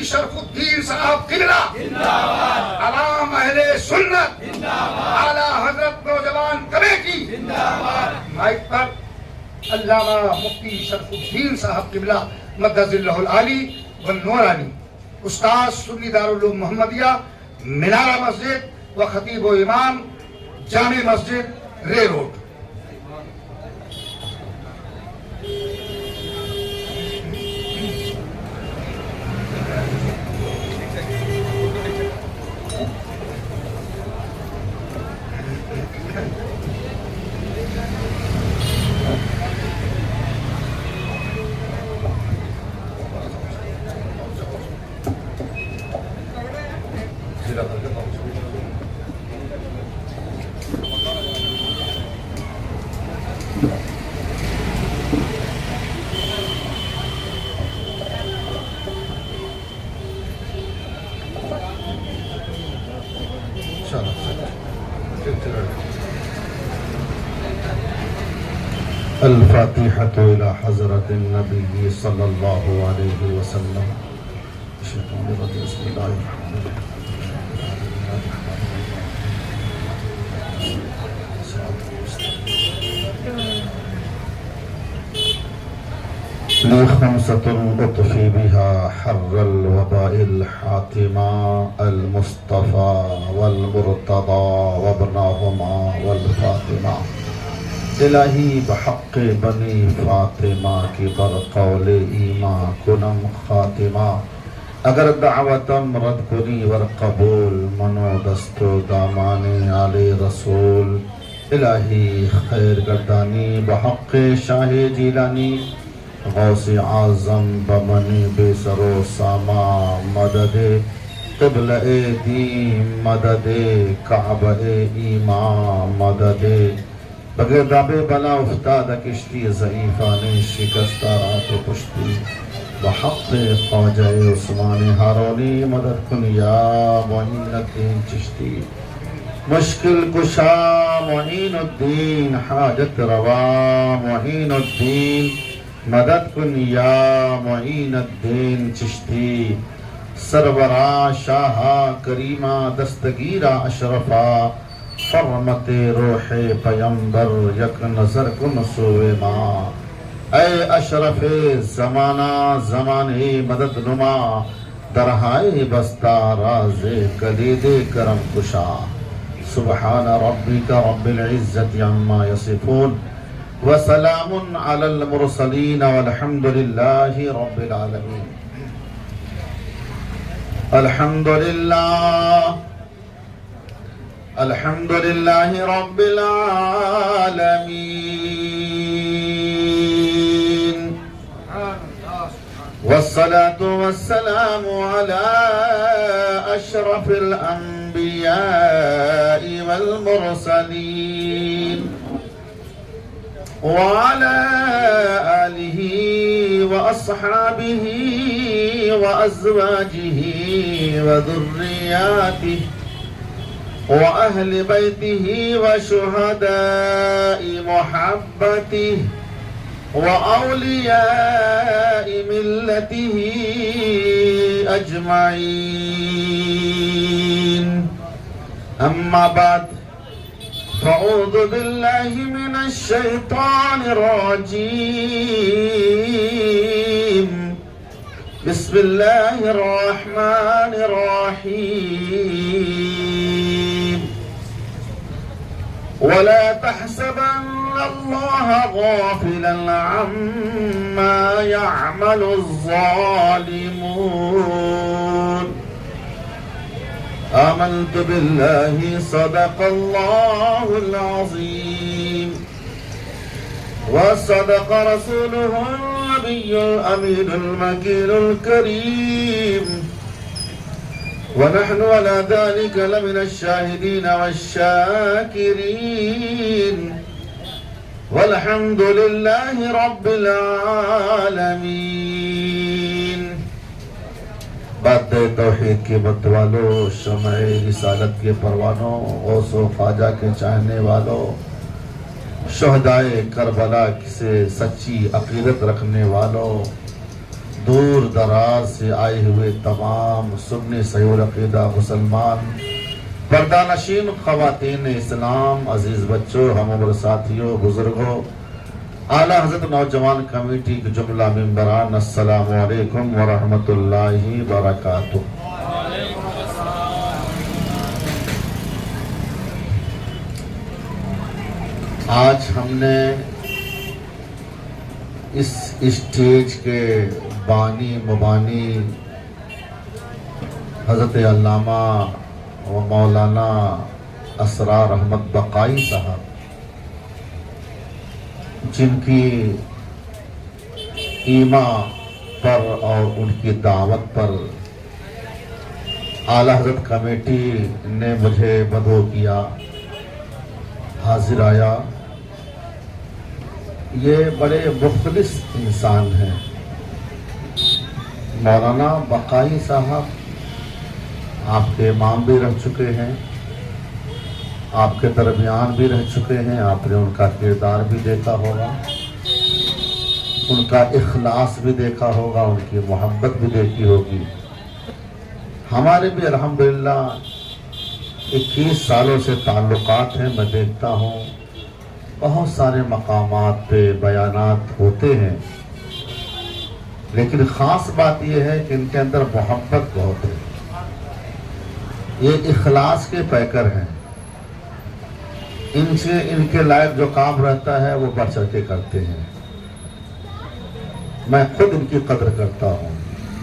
شرف الدین صاحب قبلہ، عوام اہل سنت، اعلیٰ حضرت نوجوان کمیٹی، مائک پر علامہ مفتی شرف الدین صاحب قبلہ مدد اللہ العالی والنورانی، استاد سنی دارالعلوم محمدیہ منارہ مسجد و خطیب و امام جامع مسجد رے روڈ۔ الفاتحة إلى حضرة النبي صلى الله عليه وسلم۔ بسم الله الرحمن الرحيم۔ لي خمسة أطفي بها حر الوباء الحاتمة، المصطفى والمرتضى وابناهما والفاطمة۔ الہی بحق بنی فاطمہ کی برقول ایمان کنم خاتمہ، اگر دعوتم رد کنی ور قبول منو دستو دامانی آل رسول۔ الہی خیر گردانی بحق شاہ جیلانی، غوث اعظم بمنی بے سر و ساما، مدد قبلہ دین، مدد کعبہ ایمان، مدد بغیر دابے بلا افتادہ کشتی ضعیفان شکستہ رات و پشتی، بحق خواجہ عثمان ہارونی مدد کن یا معین الدین چشتی۔ مشکل کشا معین الدین، حاجت روا معین الدین، مدد کن یا معین الدین چشتی۔ سرورا شاہا کریمہ دستگیرہ اشرفا، فرمت روح پیمبر یک نظر کن سوئے ماں۔ اے اشرف زمانہ زمانے مدد نما، درہائے بستہ راز کلید کرم کشا۔ سبحان ربک رب العزت عما یصفون، وسلام علی المرسلین والحمد للہ رب العالمین۔ الحمد للہ رب العالمین، والصلاة والسلام على أشرف الأنبياء والمرسلين، وعلى آله وأصحابه وأزواجه وذرياته وأهل بيته وشهداء محبته وأولياء ملته أجمعين، أما بعد، فأعوذ بالله من الشيطان الرجيم، بسم الله الرحمن الرحيم، ولا تحسبن الله غافلا عما يعمل الظالمون، آمنت بالله صدق الله العظيم، وصدق رسوله النبي الأمين المكين الكريم، ونحن على ذلك لمن الشاهدين والشاكرين، والحمد لله رب العالمين۔ بات توحید کے متوالو، شمع رسالت کے پروانوں، غوث و خواجہ کے چاہنے والوں، شہدائے کربلا سے سچی عقیدت رکھنے والوں، دور دراز سے آئے ہوئے تمام سنی صحیح العقیدہ مسلمان پردہ نشین خواتین اسلام، عزیز بچوں، ہم عمر ساتھیوں، بزرگوں، اعلیٰ حضرت نوجوان کمیٹی کے جملہ ممبران، السلام علیکم ورحمۃ اللہ وبرکاتہ۔ آج ہم نے اس اسٹیج کے بانی مبانی حضرت علامہ و مولانا اسرار احمد بقائی صاحب، جن کی ایما پر اور ان کی دعوت پر اعلیٰ حضرت کمیٹی نے مجھے مدعو کیا، حاضر آیا۔ یہ بڑے مخلص انسان ہیں۔ مولانا بقائی صاحب آپ کے امام بھی رہ چکے ہیں، آپ کے درمیان بھی رہ چکے ہیں، آپ نے ان کا کردار بھی دیکھا ہوگا، ان کا اخلاص بھی دیکھا ہوگا، ان کی محبت بھی دیکھی ہوگی۔ ہمارے بھی الحمدللہ 21 سالوں سے تعلقات ہیں، میں دیکھتا ہوں بہت سارے مقامات پہ بیانات ہوتے ہیں، لیکن خاص بات یہ ہے کہ ان کے اندر محبت بہت ہے، یہ اخلاص کے پیکر ہیں، ان کے لائق جو کام رہتا ہے وہ بڑھ چڑھ کے کرتے ہیں۔ میں خود ان کی قدر کرتا ہوں،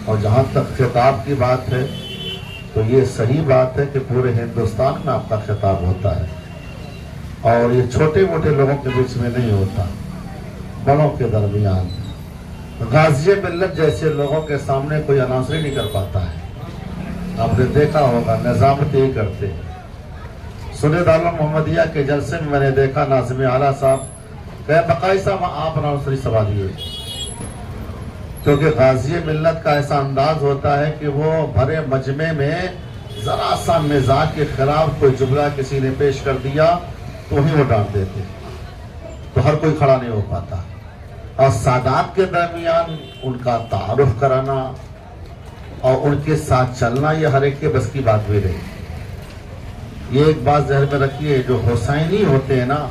اور جہاں تک خطاب کی بات ہے تو یہ صحیح بات ہے کہ پورے ہندوستان میں آپ کا خطاب ہوتا ہے، اور یہ چھوٹے موٹے لوگوں کے بیچ میں نہیں ہوتا، بڑوں کے درمیان۔ غازی ملت جیسے لوگوں کے سامنے کوئی اناؤنسر نہیں کر پاتا ہے، آپ نے دیکھا ہوگا، نظامت یہی کرتے۔ سنید عالم محمدیہ کے جلسے میں نے دیکھا ناظم اعلیٰ صاحب کہ بقائی صاحب آپ اناؤنسری سوالیے، کیونکہ غازی ملت کا ایسا انداز ہوتا ہے کہ وہ بھرے مجمع میں ذرا سا مزاج کے خلاف کوئی جملہ کسی نے پیش کر دیا تو وہیں وہ ڈانٹ دیتے، تو ہر کوئی کھڑا نہیں ہو پاتا، اور سادات کے درمیان ان کا تعارف کرانا اور ان کے ساتھ چلنا یہ ہر ایک کے بس کی بات بھی رہی۔ یہ ایک بات ذہن میں رکھیے، جو حسینی ہوتے ہیں نا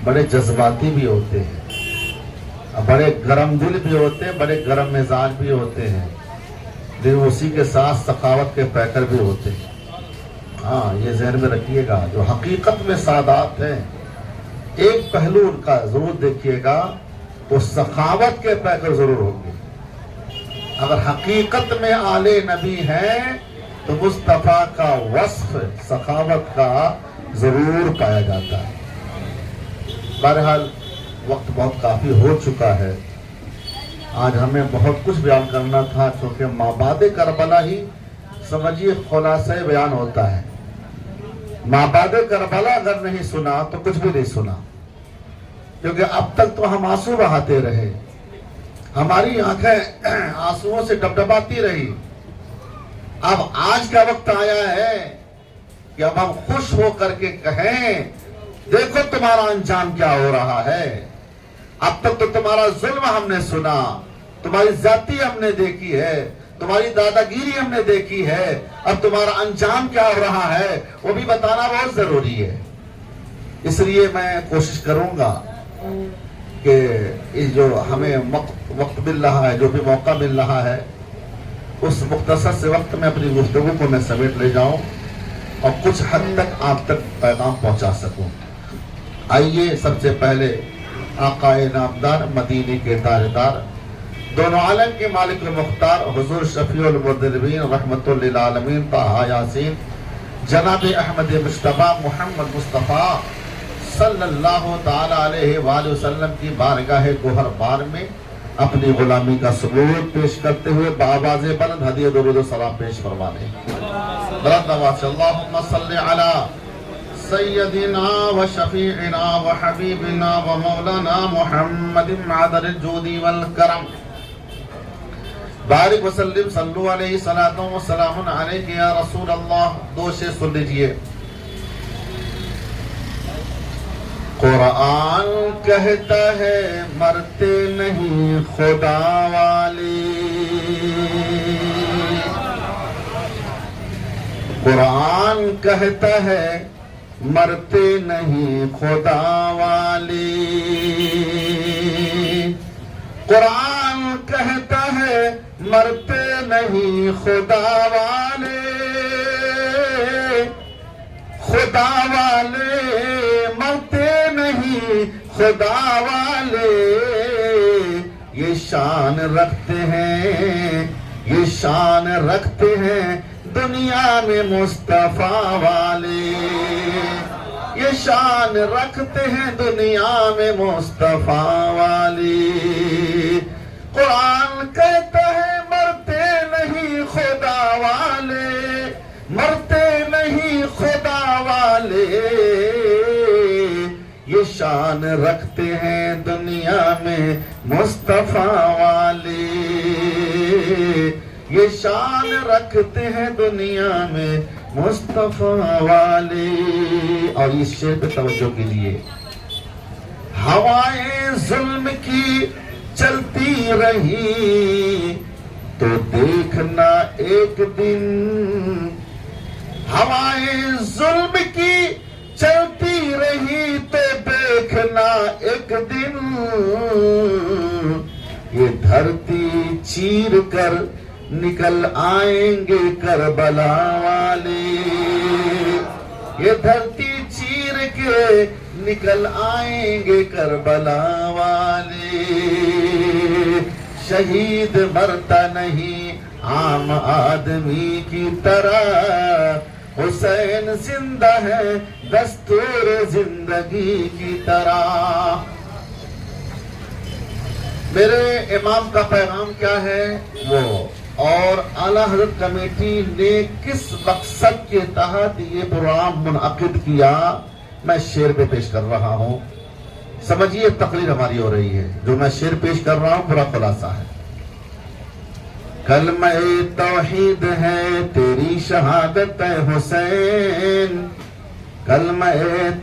بڑے جذباتی بھی ہوتے ہیں، بڑے گرم دل بھی ہوتے ہیں، بڑے گرم مزاج بھی ہوتے ہیں، لیکن اسی کے ساتھ سخاوت کے پیکر بھی ہوتے ہیں۔ ہاں یہ ذہن میں رکھیے گا، جو حقیقت میں سادات ہیں ایک پہلو ان کا ضرور دیکھیے گا، وہ سخاوت کے پیکر ضرور ہوں گے۔ اگر حقیقت میں آل نبی ہیں تو مصطفیٰ کا وصف سخاوت کا ضرور پایا جاتا ہے۔ بہرحال وقت بہت کافی ہو چکا ہے، آج ہمیں بہت کچھ بیان کرنا تھا، کیونکہ مابعد کربلا ہی سمجھیے خلاصہ بیان ہوتا ہے۔ مابعد کربلا اگر نہیں سنا تو کچھ بھی نہیں سنا، کیونکہ اب تک تو ہم آنسو بہاتے رہے، ہماری آنکھیں آنسوؤں سے ڈبڈباتی رہی۔ اب آج کا وقت آیا ہے کہ اب ہم خوش ہو کر کے کہیں دیکھو تمہارا انجام کیا ہو رہا ہے۔ اب تک تو تمہارا ظلم ہم نے سنا، تمہاری زیادتی ہم نے دیکھی ہے، تمہاری دادا گیری ہم نے دیکھی ہے، اب تمہارا انجام کیا ہو رہا ہے وہ بھی بتانا بہت ضروری ہے۔ اس لیے میں کوشش کروں گا کہ اس جو ہمیں وقت مل رہا ہے، جو بھی موقع مل رہا ہے، اس مختصر سے وقت میں اپنی گفتگو کو میں سمیٹ لے جاؤں اور کچھ حد تک آپ تک پیغام پہنچا سکوں۔ آئیے سب سے پہلے آقا نامدار، مدینے کے تاجدار، دونوں عالم کے مالک مختار، حضور شفیع المذنبین رحمت للعالمین طہ یاسین، جناب احمد مجتبیٰ محمد مصطفیٰ صلی اللہ تعالی علیہ وآلہ وسلم کی بارگاہ گوہر بار میں اپنی غلامی کا ثبوت پیش کرتے ہوئے بآواز بلند ہدیہ درود و سلام پیش فرمانے۔ بلند آواز سے اللہم صلی علی سیدنا و شفیعنا و حبیبنا و مولانا محمد معدن الجود والکرم، بارک وسلم صلو علیہ صلاۃ و سلام علیک یا رسول اللہ۔ دو شے سن لیجئے۔ قرآن کہتا ہے مرتے نہیں خدا والے، قرآن کہتا ہے مرتے نہیں خدا والے، قرآن کہتا ہے مرتے نہیں خدا والے، خدا والے مرتے نہیں خدا والے، یہ شان رکھتے ہیں، یہ شان رکھتے ہیں دنیا میں مصطفیٰ والے، یہ شان رکھتے ہیں دنیا میں مصطفیٰ والے۔ قرآن کہتا ہے مرتے نہیں خدا والے، مرتے نہیں خدا والے، یہ شان رکھتے ہیں دنیا میں مصطفیٰ والے، یہ شان رکھتے ہیں دنیا میں مصطفیٰ والے۔ اور اس شعر پہ توجہ کیجیے، ہوائیں ظلم کی چلتی رہی تو دیکھنا ایک دن، ہوائیں ظلم کی چلتی رہی تو دیکھنا ایک دن، یہ دھرتی چیر کر نکل آئیں گے کربلا والے، یہ دھرتی چیر کے نکل آئیں گے کربلا والے۔ شہید مرتا نہیں عام آدمی کی طرح، حسین زندہ ہے دستور زندگی کی طرح۔ میرے امام کا پیغام کیا ہے وہ، اور اعلیٰ حضرت کمیٹی نے کس مقصد کے تحت یہ پروگرام منعقد کیا، میں شعر پہ پیش کر رہا ہوں، سمجھیے تقریر ہماری ہو رہی ہے، جو میں شعر پیش کر رہا ہوں پورا خلاصہ ہے۔ کلمہ توحید ہے تیری شہادت حسین، کلمہ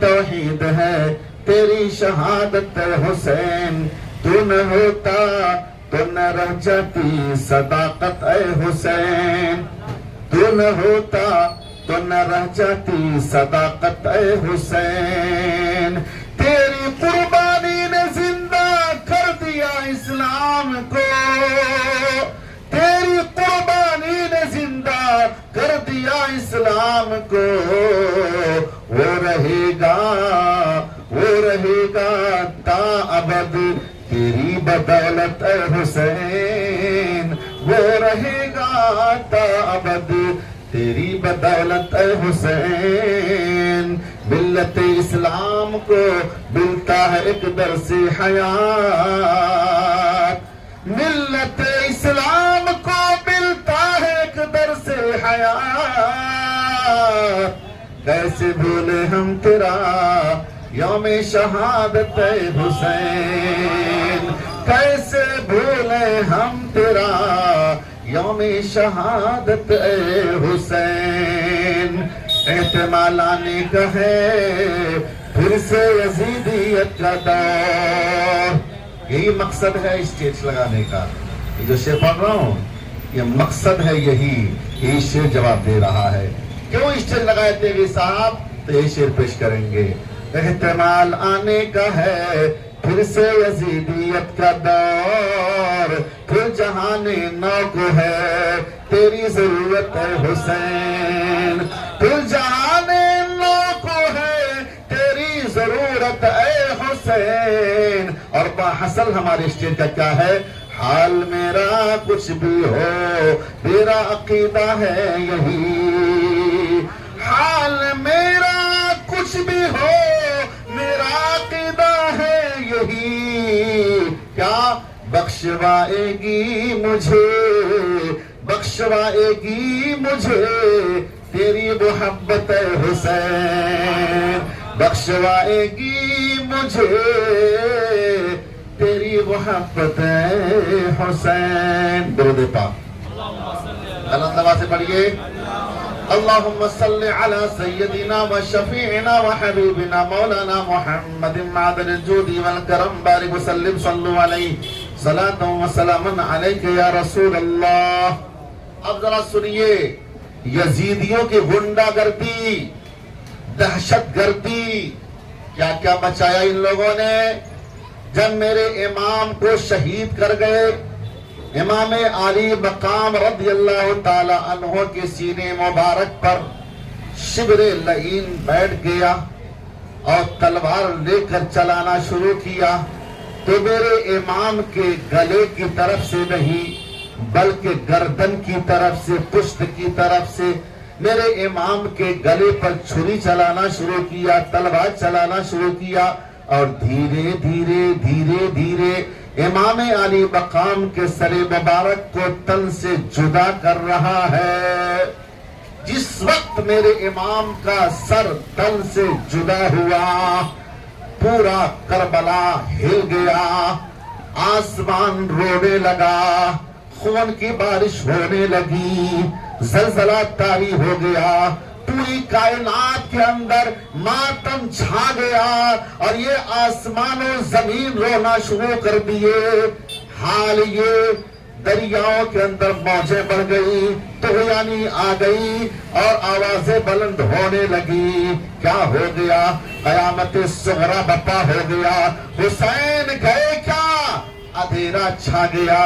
توحید ہے تیری شہادت حسین، تو نہ ہوتا تو نہ رہ جاتی صداقت اے حسین، تو نہ ہوتا تو نہ رہ جاتی صداقت اے حسین، تیری قربانی نے زندہ کر دیا اسلام کو، تیری قربانی نے زندہ کر دیا اسلام کو، وہ رہے گا تا ابد تیری بدولت اے حسین، وہ رہے گا تا ابد تیری بدولت اے حسین۔ ملت اسلام کو ملتا ہے ایک درس حیات، ملت اسلام کو ملتا ہے ایک درس حیات، کیسے بھولے ہم تیرا یوم شہادت اے حسین، کیسے بھولے ہم تیرا یوم شہادت اے حسین۔ احتمال آنے کا ہے پھر سے یزیدیت کا دور، یہی مقصد ہے اسٹیج لگانے کا، یہ جو شعر پڑھ رہا ہوں یہ مقصد ہے، یہی شعر جواب دے رہا ہے۔ کیوں اسٹیج لگائے تیغی صاحب؟ تو یہ شعر پیش کریں گے۔ احتمال آنے کا ہے پھر سے یزیدیت کا دور، پھر جہان نو کو ہے تیری ضرورت ہے حسین، پھر جہان نو کو ہے تیری ضرورت اے حسین۔ اور باحصل ہمارے اسٹیج کا کیا ہے، حال میرا کچھ بھی ہو میرا عقیدہ ہے یہی، حال میرا کچھ بھی ہو میرا عقیدہ ہے یہی، کیا بخشوائے گی مجھے، بخشوائے گی مجھے تیری محبت حسین، بخشوائے گی مجھے تیری محبت حسین۔ درود پاک اللہ سے پڑھیے۔ اللهم صل على سيدنا وشفيعنا وحبيبنا مولانا محمد معدن الجود والكرم بارك وسلم صلوا عليه صلاة وسلام عليك يا رسول اللہ. اب ذرا سنیے یزیدیوں کی غنڈہ گردی، دہشت گردی کیا کیا مچایا ان لوگوں نے. جب میرے امام کو شہید کر گئے، امام علی مقام رضی اللہ تعالی عنہ کے سینے مبارک پر شبر لعین بیٹھ گیا اور تلوار لے کر چلانا شروع کیا تو میرے امام کے گلے کی طرف سے نہیں بلکہ گردن کی طرف سے، پشت کی طرف سے میرے امام کے گلے پر چھری چلانا شروع کیا، تلوار چلانا شروع کیا اور دھیرے دھیرے دھیرے دھیرے امام علی مقام کے سر مبارک کو تن سے جدا کر رہا ہے. جس وقت میرے امام کا سر تن سے جدا ہوا پورا کربلا ہل گیا، آسمان رونے لگا، خون کی بارش ہونے لگی، زلزلہ طاری ہو گیا، پوری کائنات کے اندر ماتم چھا گیا اور یہ آسمان و زمین رونا شروع کر دیے. حال یہ دریاؤں کے اندر موجیں بڑھ گئی، طغیانی آ گئی اور آوازیں بلند ہونے لگی. کیا ہو گیا؟ قیامت صغریٰ برپا ہو گیا. حسین گئے کیا؟ اندھیرا چھا گیا،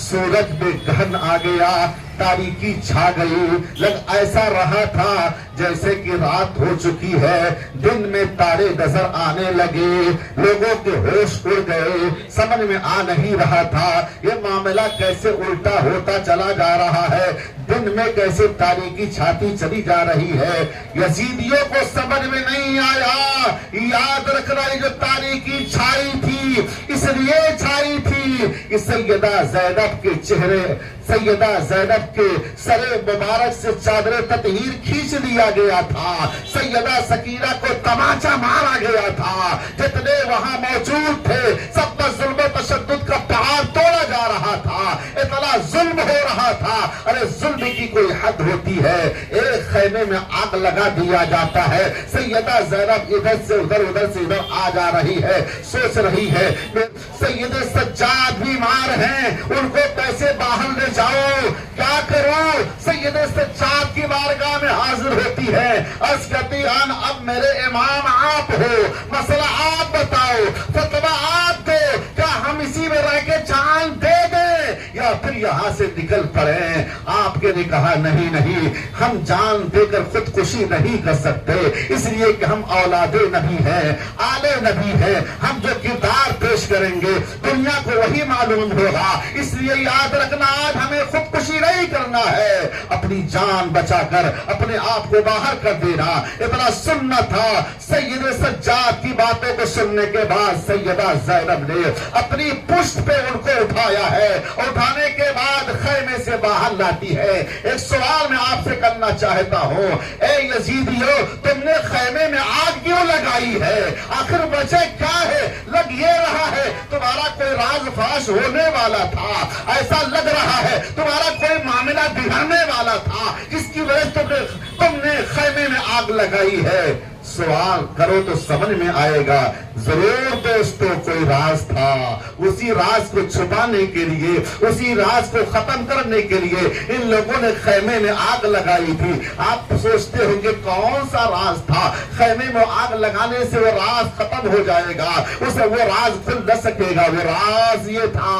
سورج میں گہن آ گیا، تاریکی چھا گئی. لگ ایسا رہا تھا جیسے کہ رات ہو چکی ہے، دن میں تارے نظر آنے لگے، لوگوں کے ہوش اڑ گئے، سمجھ میں آ نہیں رہا تھا یہ معاملہ کیسے الٹا ہوتا چلا جا رہا ہے، دن میں کیسے تاریکی چھاتی چلی جا رہی ہے. یزیدیوں کو سمجھ میں نہیں آیا. یاد رکھنا یہ جو تاریکی چھائی تھی اس لیے چھائی تھی کہ سیدہ زینب کے چہرے، سیدہ زینب کے سر مبارک سے چادر تطہیر کھینچ لیا گیا تھا، سیدہ سکینہ کو تماچا مارا گیا تھا، جتنے وہاں موجود تھے سب پر ظلم و تشدد کا پہاڑ توڑا جا رہا تھا، اتنا ظلم ہو رہا تھا. ارے ظلم کی کوئی حد ہوتی ہے؟ ایک خیمے میں آگ لگا دیا جاتا ہے، سیدہ زینب ادھر سے ادھر آ جا رہی ہے، سوچ رہی ہے سید سجاد بیمار ہیں، ان کو کیسے باہر لے جاؤ، کیا کروں؟ سید سجاد کی بارگاہ میں حاضر ہوتی ہے، عرض کرتی آن اب میرے امام آپ ہو، مسئلہ آپ بتاؤ، فتویٰ آپ دو، کیا ہم اسی میں رہ کے جان دے دیں یا پھر یہاں سے نکل پڑیں؟ آپ کے نے کہا نہیں، ہم جان دے کر خودکشی نہیں کر سکتے، اس لیے کہ ہم اولاد نبی ہیں، آل نبی ہیں، ہم جو کردار پیش کریں گے دنیا کو وہی معلوم ہوگا. اس لیے یاد رکھنا آج ہمیں خودکشی نہیں کرنا ہے، اپنی جان بچا کر اپنے آپ کو باہر کر دینا. اتنا سننا تھا. سید سجاد کی باتوں کو سننے کے بعد سیدہ زینب نے اپنی پشت پہ ان کو اٹھایا ہے، اٹھانے کے بعد خیمے سے باہر لاتی ہے. ایک سوال میں آپ سے کرنا چاہتا ہوں، اے یزیدیو تم نے خیمے میں آگ کیوں لگائی ہے؟ آخر وجہ کیا ہے؟ لگ یہ رہا ہے تمہارا کوئی راز فاش ہونے والا تھا، ایسا لگ رہا ہے تمہارا کوئی معاملہ بگڑنے والا تھا جس کی وجہ سے تم نے خیمے میں آگ لگائی ہے. سوال کرو تو سمجھ میں آئے گا. ضرور دوستو کوئی راز تھا، اسی راز کو چھپانے کے لیے، اسی راز کو ختم کرنے کے لیے ان لوگوں نے خیمے میں آگ لگائی تھی. آپ سوچتے ہوں گے کون سا راز تھا؟ خیمے میں آگ لگانے سے وہ راز ختم ہو جائے گا، اسے وہ راز کھل نہ سکے گا. وہ راز یہ تھا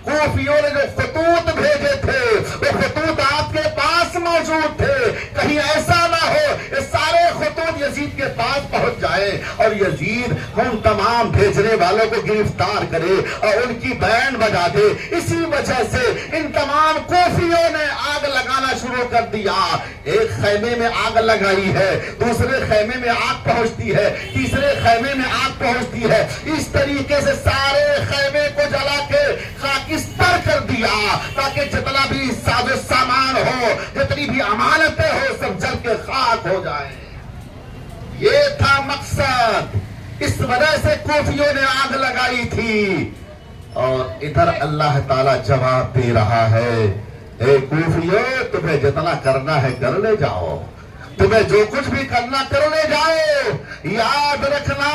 کوفیوں نے جو خطوط بھیجے تھے وہ خطوط آپ کے پاس موجود تھے. کہیں ایسا نہ ہو یہ سارے خطوط یزید کے پاس پہنچ جائے اور یزید ان تمام بھیجنے والوں کو گرفتار کرے اور ان کی بینڈ بجا دے. اسی وجہ سے ان تمام کوفیوں نے آگ لگانا شروع کر دیا. ایک خیمے میں آگ لگائی ہے، دوسرے خیمے میں آگ پہنچتی ہے، تیسرے خیمے میں آگ پہنچتی ہے. اس طریقے سے سارے خیمے کو جلا کے خاکستر کر دیا تاکہ جتنا بھی ساز و سامان ہو، جتنی بھی امانتیں ہو، سب جل کے خاک ہو جائیں. یہ تھا مقصد. اس وجہ سے کوفیوں نے آگ لگائی تھی. اور ادھر اللہ تعالیٰ جواب دے رہا ہے، اے کوفیوں تمہیں جتنا کرنا ہے کر لے جاؤ، تمہیں جو کچھ بھی کرنا کرنے جاؤ، یاد رکھنا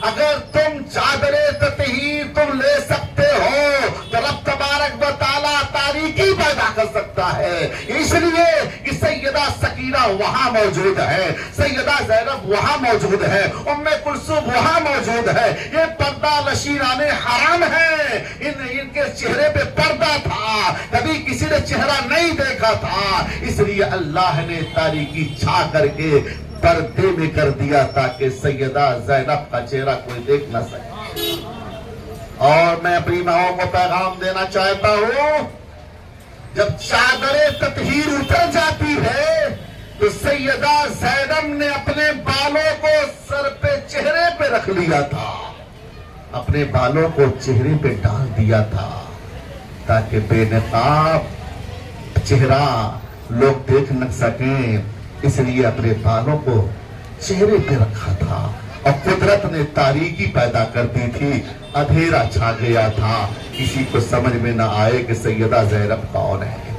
اگر تم چادر تطہیر تم لے سکتے ہو تو رب تبارک و تعالیٰ تاریکی پیدا کر سکتا ہے. اس لیے کہ سیدہ سکینہ وہاں موجود ہے، سیدہ زینب وہاں موجود ہے، ام کلثوم وہاں موجود ہے. یہ پردہ نشینان حرام ہے، ان کے چہرے پہ پردہ تھا، کبھی کسی نے چہرہ نہیں دیکھا تھا. اس لیے اللہ نے تاریکی چھا کر کے پردے میں کر دیا تاکہ سیدہ زینب کا چہرہ کوئی دیکھ نہ سکے. اور میں اپنی ماؤں کو پیغام دینا چاہتا ہوں، جب چادر تطہیر اتر جاتی ہے تو سیدہ زینب نے اپنے بالوں کو سر پہ چہرے پہ رکھ لیا تھا، اپنے بالوں کو چہرے پہ ڈال دیا تھا تاکہ بے نقاب چہرہ لوگ دیکھ نہ سکیں. اس لیے اپنے بالوں کو چہرے پہ رکھا تھا. اور قدرت نے تاریکی پیدا کر دی تھی، اندھیرا چھا گیا تھا، کسی کو سمجھ میں نہ آئے کہ سیدہ زینب کون ہے.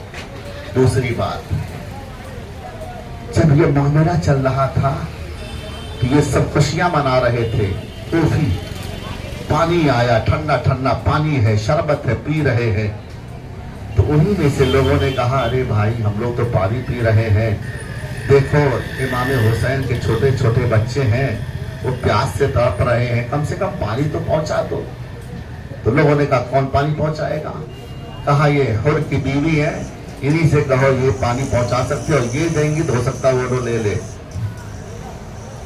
دوسری بات، جب یہ معاملہ چل رہا تھا تو یہ سب خوشیاں منا رہے تھے. کوفی پانی آیا، ٹھنڈا ٹھنڈا پانی ہے، شربت ہے، پی رہے ہیں. تو انہی میں سے لوگوں نے کہا ارے بھائی ہم لوگ تو پانی پی رہے ہیں، دیکھو امام حسین کے چھوٹے چھوٹے بچے ہیں، وہ پیاس سے تڑپ رہے ہیں، کم سے کم پانی تو پہنچا دو. تو لوگوں نے کہا کون پانی پہنچائے گا؟ کہا یہ حر کی بیوی ہے، انہی سے کہو یہ پانی پہنچا سکتے ہو، یہ دیں گی تو ہو سکتا وہ لے لے.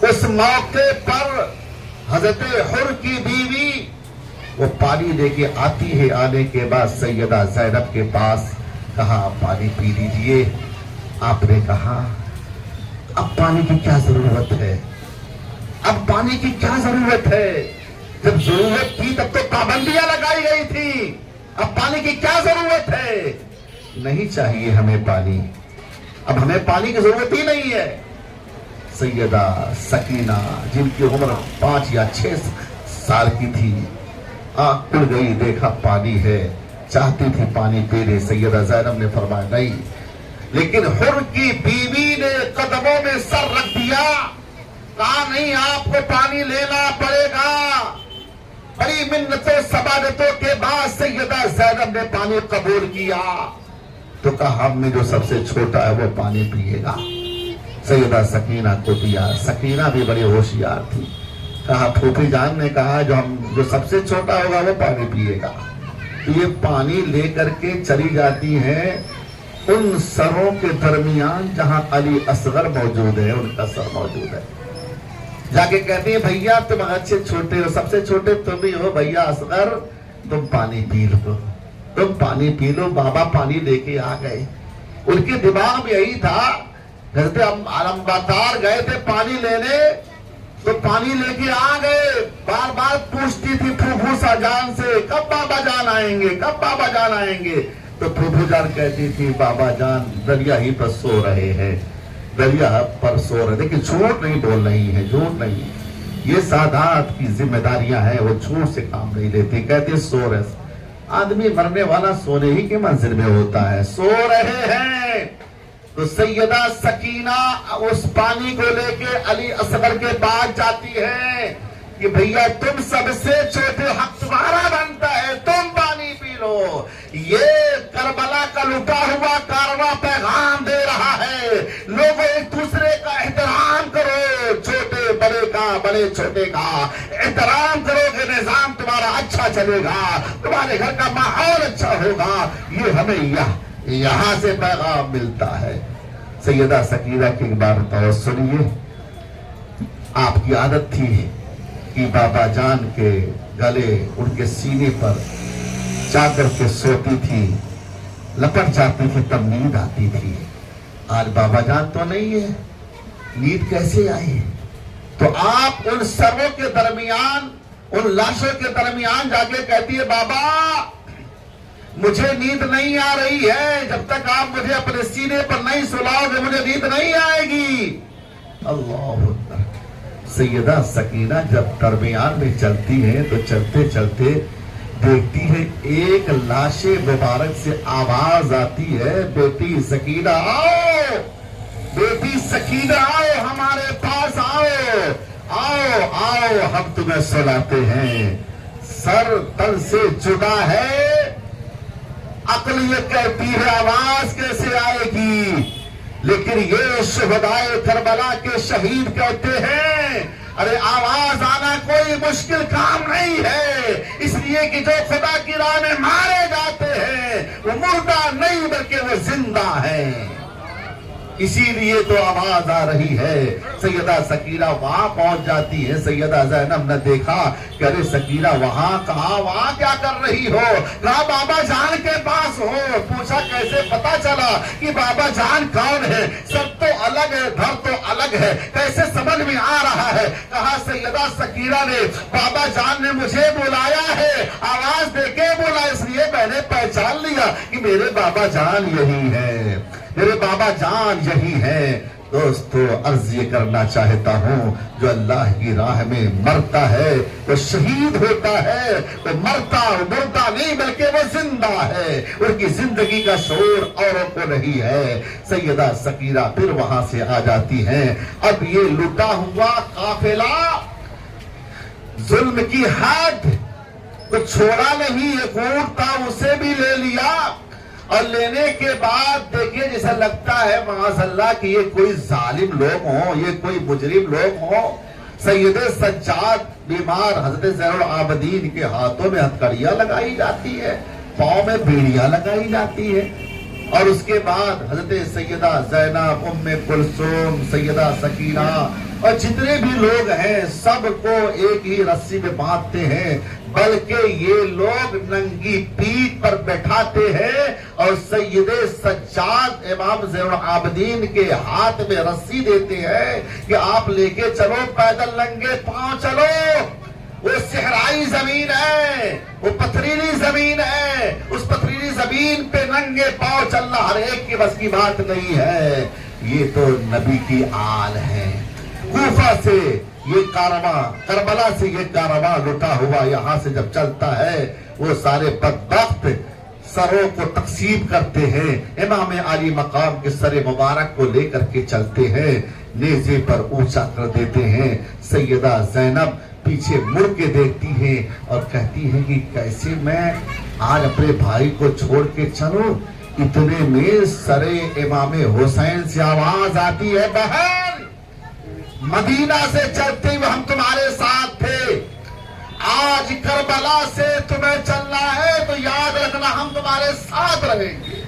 اس موقع پر حضرت حر کی بیوی وہ پانی لے کے آتی ہے. آنے کے بعد سیدہ زینب کے پاس کہا آپ پانی پی لیجئے. آپ نے کہا اب پانی کی کیا ضرورت ہے، اب پانی کی کیا ضرورت ہے؟ جب ضرورت تھی تب تو پابندیاں لگائی گئی تھی، اب پانی کی کیا ضرورت ہے؟ نہیں چاہیے ہمیں پانی، اب ہمیں پانی کی ضرورت ہی نہیں ہے. سیدہ سکینہ جن کی عمر 5 یا 6 سال کی تھی، آنکھ کھل گئی، دیکھا پانی ہے، چاہتی تھی پانی پی لے. سیدہ زینب نے فرمایا نہیں، لیکن حر کی بیوی نے قدموں میں سر رکھ دیا، کہا نہیں آپ کو پانی لینا پڑے گا. بڑی منتوں سبادتوں کے بعد سیدہ زینب نے پانی قبول کیا. تو کہا ہم میں جو سب سے چھوٹا ہے وہ پانی پیے گا. سیدہ سکینہ کو دیا. سکینہ بھی بڑی ہوشیار تھی، کہا پھوپھی جان نے کہا جو سب سے چھوٹا ہوگا وہ پانی پیے گا. تو یہ پانی لے کر کے چلی جاتی ہیں ان سروں کے درمیان جہاں علی اصغر موجود ہے، ان کا سر موجود ہے. جا کے کہتی ہیں بھیا تم اچھے چھوٹے ہو، سب سے چھوٹے تم ہی ہو، بھیا اصغر تم پانی پی لو، تم پانی پی لو. بابا پانی لے کے آ گئے. ان کے دماغ میں یہی تھا، حضرت علمبردار گئے تھے پانی لینے تو پانی لے کے آ گئے. بار بار پوچھتی تھی پھوپھو سا جان سے کب بابا جان آئیں گے، کب بابا جان آئیں گے. تو پھوپھو جان کہتی تھی بابا جان دریا ہی پر سو رہے ہیں، دریا پر سو رہے. لیکن جھوٹ نہیں بول رہی ہے، جھوٹ نہیں. یہ سادات کی ذمہ داریاں ہیں، وہ جھوٹ سے کام نہیں لیتی. کہتے سو رہے، آدمی مرنے والا سونے ہی کے منزل میں ہوتا ہے. سو رہے ہیں. تو سیدہ سکینہ اس پانی کو لے کے علی اصغر کے پاس جاتی ہے کہ بھیا تم سب سے چھوٹے، حق تمہارا بنتا ہے، تم پانی پی لو. یہ کربلا کا لٹا ہوا کارواں پیغام دے رہا ہے، لوگوں ایک دوسرے کا احترام کرو، چھوٹے بڑے کا، بڑے چھوٹے کا احترام کرو کہ نظام تمہارا اچھا چلے گا، تمہارے گھر کا ماحول اچھا ہوگا. یہ ہمیں یہاں سے پیغام ملتا ہے. سیدہ سکینہ کی ایک بات اور سنیے. آپ کی عادت تھی کہ بابا جان کے گلے، ان کے سینے پر چادر کے سوتی تھی، لپٹ جاتی تھی، تب نیند آتی تھی. آج بابا جان تو نہیں ہے، نیند کیسے آئی؟ تو آپ ان سروں کے درمیان، ان لاشوں کے درمیان جا کے کہتی ہے بابا مجھے نیند نہیں آ رہی ہے، جب تک آپ مجھے اپنے سینے پر نہیں سلاؤ گے مجھے نیند نہیں آئے گی. اللہ اکبر. سیدہ سکینہ جب درمیان میں چلتی ہیں تو چلتے چلتے دیکھتی ہے ایک لاش مبارک سے آواز آتی ہے بیٹی سکینہ آؤ. بیٹی سکینہ آؤ ہمارے پاس آؤ، آؤ آؤ ہم تمہیں سلاتے ہیں۔ سر تن سے جدا ہے، عقل یہ کہتی ہے آواز کیسے آئے گی، لیکن یہ شہدائے کربلا کے شہید کہتے ہیں ارے آواز آنا کوئی مشکل کام نہیں ہے، اس لیے کہ جو خدا کی راہ میں مارے جاتے ہیں وہ مردہ نہیں بلکہ وہ زندہ ہے، اسی لیے تو آواز آ رہی ہے۔ سیدہ سکینہ وہاں پہنچ جاتی ہے، سیدہ زینب نے دیکھا کہ ارے سکینہ وہاں کہاں، وہاں کیا کر رہی ہو؟ کہا بابا جان کے پاس ہو۔ پوچھا کیسے پتا چلا کہ بابا جان کون ہے؟ سب تو الگ ہے، گھر تو الگ ہے، کیسے سمجھ میں آ رہا ہے؟ کہا سیدہ سکینہ نے بابا جان نے مجھے بلایا ہے، آواز دے کے بولا، اس لیے میں نے پہچان لیا کہ میرے بابا جان یہی ہے، میرے بابا جان یہی ہے۔ دوستو عرض یہ کرنا چاہتا ہوں جو اللہ کی راہ میں مرتا ہے وہ شہید ہوتا ہے، وہ مردہ نہیں بلکہ وہ زندہ ہے، ان کی زندگی کا شعور اوروں کو نہیں ہے۔ سیدہ سکینہ پھر وہاں سے آ جاتی ہیں۔ اب یہ لٹا ہوا قافلہ ظلم کی حد تو چھوڑا نہیں، ایک اونٹ تھا اسے بھی لے لیا، اور لینے کے بعد دیکھیے جیسا لگتا ہے معاذ اللہ کہ یہ کوئی ظالم لوگ ہوں، یہ کوئی مجرم لوگ ہوں۔ سید سجاد بیمار حضرت زین العابدین کے ہاتھوں میں ہتھکڑیاں لگائی جاتی ہے، پاؤں میں بیڑیاں لگائی جاتی ہے، اور اس کے بعد حضرت سیدہ زینب، ام کلثوم، سیدہ سکینہ اور جتنے بھی لوگ ہیں سب کو ایک ہی رسی میں باندھتے ہیں، بلکہ یہ لوگ ننگی پیٹھ پر بیٹھاتے ہیں اور سید سجاد امام زین العابدین کے ہاتھ میں رسی دیتے ہیں کہ آپ لے کے چلو، پیدل ننگے پاؤں چلو۔ وہ صحرائی زمین ہے، وہ پتھریلی زمین ہے، اس پتھریلی زمین پہ ننگے پاؤں چلنا ہر ایک کی بس کی بات نہیں ہے۔ یہ تو نبی کی آل ہے۔ کوفہ سے یہ کارواں، کربلا سے یہ کارواں لٹا ہوا یہاں سے جب چلتا ہے، وہ سارے بدبخت سروں کو تقسیم کرتے ہیں، امام علی مقام کے سر مبارک کو لے کر کے چلتے ہیں، نیزے پر اونچا کر دیتے ہیں۔ سیدہ زینب پیچھے مڑ کے دیکھتی ہیں اور کہتی ہیں کہ کیسے میں آج اپنے بھائی کو چھوڑ کے چلوں؟ اتنے میں سر امام حسین سے آواز آتی ہے، بہن مدینہ سے چلتے ہوئے ہم تمہارے ساتھ تھے، آج کربلا سے تمہیں چلنا ہے تو یاد رکھنا ہم تمہارے ساتھ رہیں گے۔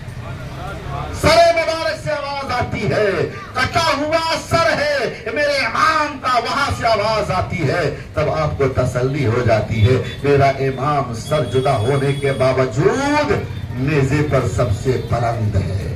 سر مبارک سے آواز آتی ہے، کٹا ہوا سر ہے میرے امام کا، وہاں سے آواز آتی ہے، تب آپ کو تسلی ہو جاتی ہے میرا امام سر جدا ہونے کے باوجود نیزے پر سب سے بلند ہے،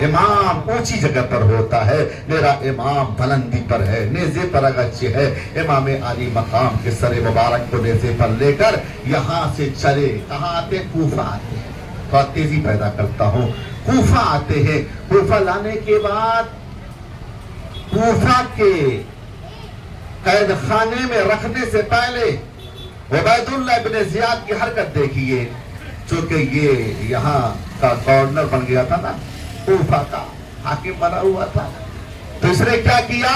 امام اونچی جگہ پر ہوتا ہے، میرا امام بلندی پر ہے، نیزے پر اگرچہ ہے۔ امام علی مقام کے سر مبارک کو نیزے پر لے کر یہاں سے چلے، کہاں آتے؟ کوفہ آتے ہیں۔ تو تیزی پیدا کرتا ہوں، کوفہ آتے ہیں۔ کوفہ لانے کے بعد کوفہ کے قید خانے میں رکھنے سے پہلے عبید اللہ ابن زیاد کی حرکت دیکھیے، چونکہ یہ یہاں کا گورنر بن گیا تھا نا، کوفہ کا حاکم بنا ہوا تھا، تو اس نے کیا کیا؟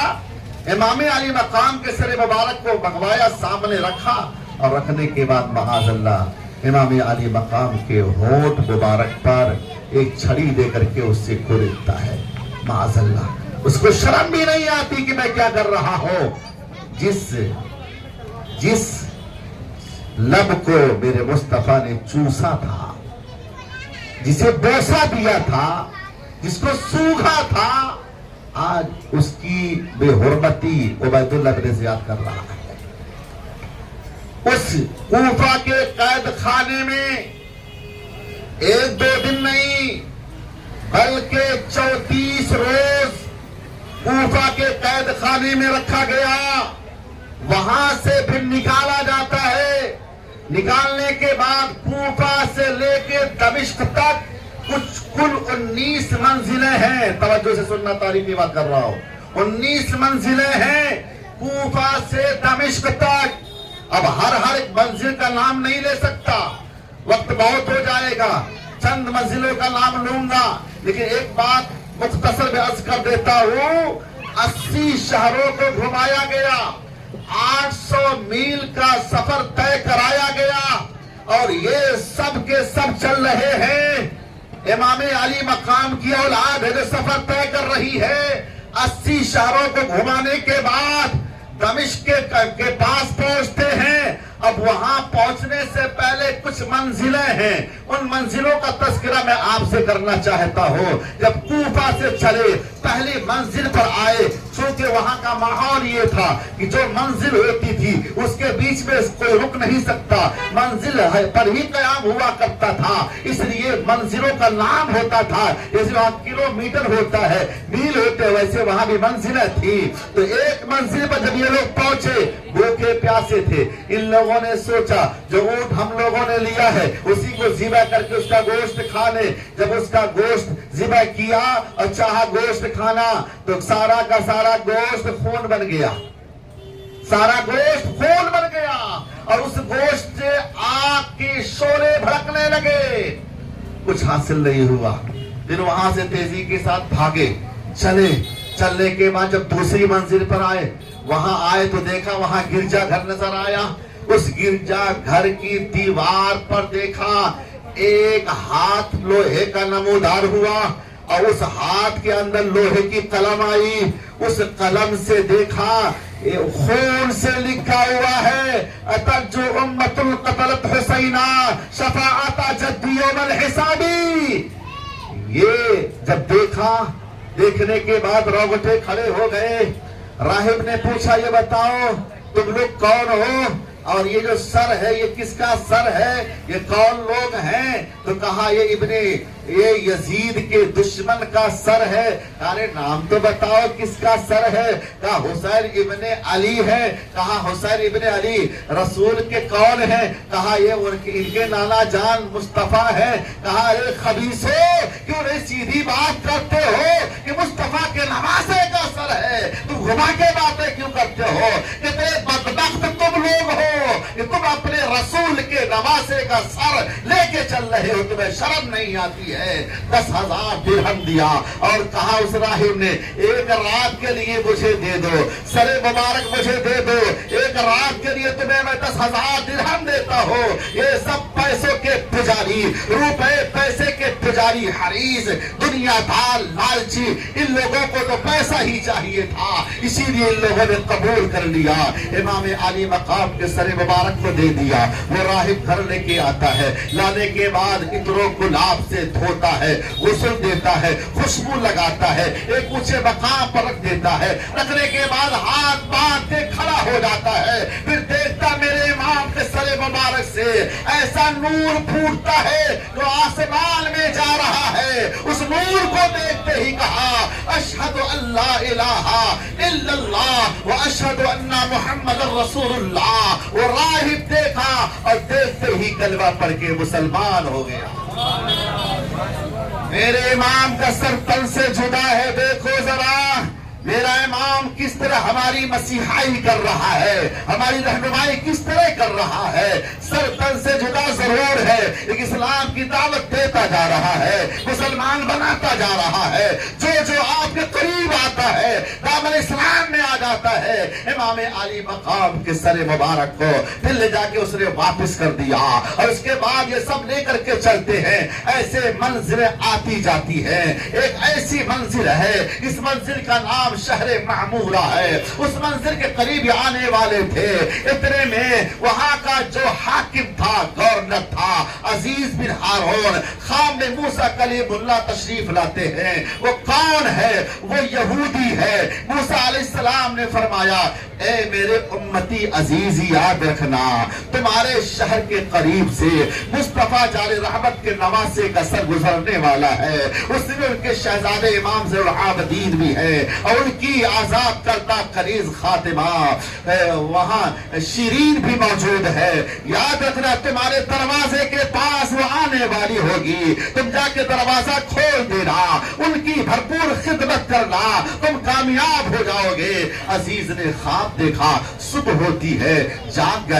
امام علی مقام کے سر مبارک کو منگوایا، سامنے رکھا، اور رکھنے کے بعد معاذ اللہ امام علی مقام کے ہونٹ مبارک پر ایک چھڑی دے کر کے اس سے کھودتا ہے، معاذ اللہ اس کو شرم بھی نہیں آتی کہ میں کیا کر رہا ہوں۔ جس لب کو میرے مصطفیٰ نے چوسا تھا، جسے بوسا دیا تھا، جس کو سوکھا تھا، آج اس کی بے حرمتی عبید اللہ بن زیاد کر رہا ہے۔ اس کوفہ کے قید خانے میں ایک دو دن نہیں بلکہ 34 روز کوفہ کے قید خانے میں رکھا گیا، وہاں سے پھر نکالا جاتا ہے۔ نکالنے کے بعد کوفہ سے لے کے دمشق تک کچھ کل 19 منزلیں ہیں، توجہ سے سننا، تاریخی بات کر رہا ہوں، 19 منزلیں ہیں کوفہ سے دمشق تک۔ اب ہر ایک منزل کا نام نہیں لے سکتا، وقت بہت ہو جائے گا، چند منزلوں کا نام لوں گا، لیکن ایک بات مختصر میں عرض کر دیتا ہوں، 80 شہروں کو گھمایا گیا، 800 میل کا سفر طے کرایا گیا، اور یہ سب کے سب چل رہے ہیں۔ امام علی مقام کی اولاد ہے جو سفر طے کر رہی ہے۔ 80 شہروں کو گھمانے کے بعد دمشق کے پاس پہنچتے ہیں۔ اب وہاں پہنچنے سے پہلے کچھ منزلیں ہیں، ان منزلوں کا تذکرہ میں آپ سے کرنا چاہتا ہوں۔ جب کوفہ سے چلے، پہلی منزل پر آئے، چونکہ وہاں کا ماحول یہ تھا کہ جو منزل ہوتی تھی اس کے بیچ میں کوئی رک نہیں سکتا، منزل پر ہی قیام ہوا کرتا تھا، اس لیے منزلوں کا نام ہوتا تھا۔ جیسے وہاں کلومیٹر ہوتا ہے، میل ہوتے، ویسے وہاں بھی منزلیں تھی۔ تو ایک منزل پر جب یہ لوگ پہنچے، بھوکے پیاسے تھے، ان لوگوں نے سوچا جو اونٹ ہم لوگوں نے لیا ہے اسی کو ذبح کر کے اس کا گوشت کھا لے۔ جب اس کا گوشت ذبح کیا اور چاہا گوشت کھانا تو سارا کا سارا گوشت خون بن گیا، سارا گوشت خون بن گیا، اور اس گوشت سے آگ کے شعلے بھڑکنے لگے۔ کچھ حاصل نہیں ہوا، پھر وہاں سے تیزی کے ساتھ بھاگے، چلنے کے بعد جب دوسری منزل پر آئے، وہاں آئے تو دیکھا وہاں گرجا گھر نظر آیا۔ اس گرجا گھر کی دیوار پر دیکھا ایک ہاتھ لوہے کا نمودار ہوا، اور اس ہاتھ کے اندر لوہے کی قلم آئی۔ اس قلم سے دیکھا خون سے لکھا ہوا ہے، اترجو امت القتلت حسینہ شفاعت جدی یوم الحسابی۔ یہ جب دیکھا، دیکھنے کے بعد روگٹے کھڑے ہو گئے۔ راہب نے پوچھا یہ بتاؤ تم لوگ کون ہو، اور یہ جو سر ہے یہ کس کا سر ہے، یہ کون لوگ ہیں؟ تو کہا یہ یزید کے دشمن کا سر ہے۔ ارے نام تو بتاؤ کس کا سر ہے؟ کہا حسین ابن علی ہے۔ کہا حسین ابن علی رسول کے کون ہیں؟ کہا یہ ان کے نانا جان مصطفیٰ ہے۔ کہا اے خبیثو، کیوں نہیں سیدھی بات کرتے ہو کہ مصطفیٰ کے نواسے کا سر ہے، تم گھما کے باتیں کیوں کرتے ہو؟ کتنے بدبخت تم لوگ ہو کہ تم اپنے رسول کے نواسے کا سر لے کے چل رہے ہو، تمہیں شرم نہیں آتی ہے؟ 10,000 درہم دیا اور کہا اس راہب نے ایک رات کے لیے مجھے دے دو، سر مبارک مجھے دے دو، ایک رات کے لیے تمہیں میں 10,000 درہم دیتا ہوں۔ یہ سب پیسوں کے پجاری، روپے پیسے کے پجاری، حریص، دنیا دار، لالچی، ان لوگوں کو تو پیسہ ہی چاہیے تھا، اسی لیے ان لوگوں نے قبول کر لیا۔ امام علی مقام کے سر مبارک کو دے دیا۔ وہ راہب گھر لے کے آتا ہے، لانے کے بعد عطر و گلاب سے دھوتا ہے، غسل دیتا ہے، خوشبو لگاتا ہے، ایک اونچے مقام پر رکھ دیتا ہے، رکھنے کے بعد ہاتھ باندھ کے کھڑا ہو جاتا ہے۔ پھر دیکھتا میرے امام کے سر مبارک سے ایسا نور پھوٹتا ہے جو آسمان میں جا رہا ہے۔ اس نور کو دیکھتے ہی کہا اشہد ان لا الہ الا اللہ و اشہد ان محمد رسول اللہ۔ وہ راہب دیکھا اور دیکھتے ہی کلمہ پڑھ کے مسلمان ہو گیا۔ میرے امام کا سر تن سے جدا ہے، دیکھو ذرا میرا امام کس طرح ہماری مسیحائی کر رہا ہے، ہماری رہنمائی کس طرح کر رہا ہے۔ سر تن سے جدا ضرور ہے، لیکن اسلام کی دعوت دیتا جا رہا ہے، مسلمان بناتا جا رہا ہے۔ جو آپ کے قریب آتا ہے دامن اسلام میں آ جاتا ہے۔ امام علی مقام کے سر مبارک کو پھر لے جا کے اس نے واپس کر دیا، اور اس کے بعد یہ سب لے کر کے چلتے ہیں۔ ایسے منزلیں آتی جاتی ہیں۔ ایک ایسی منزل ہے، اس منزل کا نام شہر معمورہ ہے۔ اس منزل کے قریب آنے والے تھے، اتنے میں وہاں کا جو حاکم تھا، گورنر تھا، عزیز بن ہارون، خام میں موسیٰ کلیم اللہ تشریف لاتے ہیں۔ وہ کون ہے؟ وہ یہودی ہے۔ موسیٰ علیہ السلام نے فرمایا اے میرے امتی عزیز یاد رکھنا، تمہارے شہر کے قریب سے مصطفیٰ جعلی رحمت کے نواسے کا سر گزرنے والا ہے۔ اس میں ان کے شہزادے امام زین العابدین بھی ہے، اور ان کی آزاد کردہ کنیز خاتمہ وہاں شیرین بھی موجود ہے۔ یاد رکھنا تمہارے دروازے کے پاس وہ آنے والی ہوگی، تم جا کے دروازہ کھول دینا، ان کی بھرپور خدمت کرنا، تم کامیاب ہو جاؤ گے۔ عزیز نے خواب دیکھا، صبح ہوتی ہے، جاگ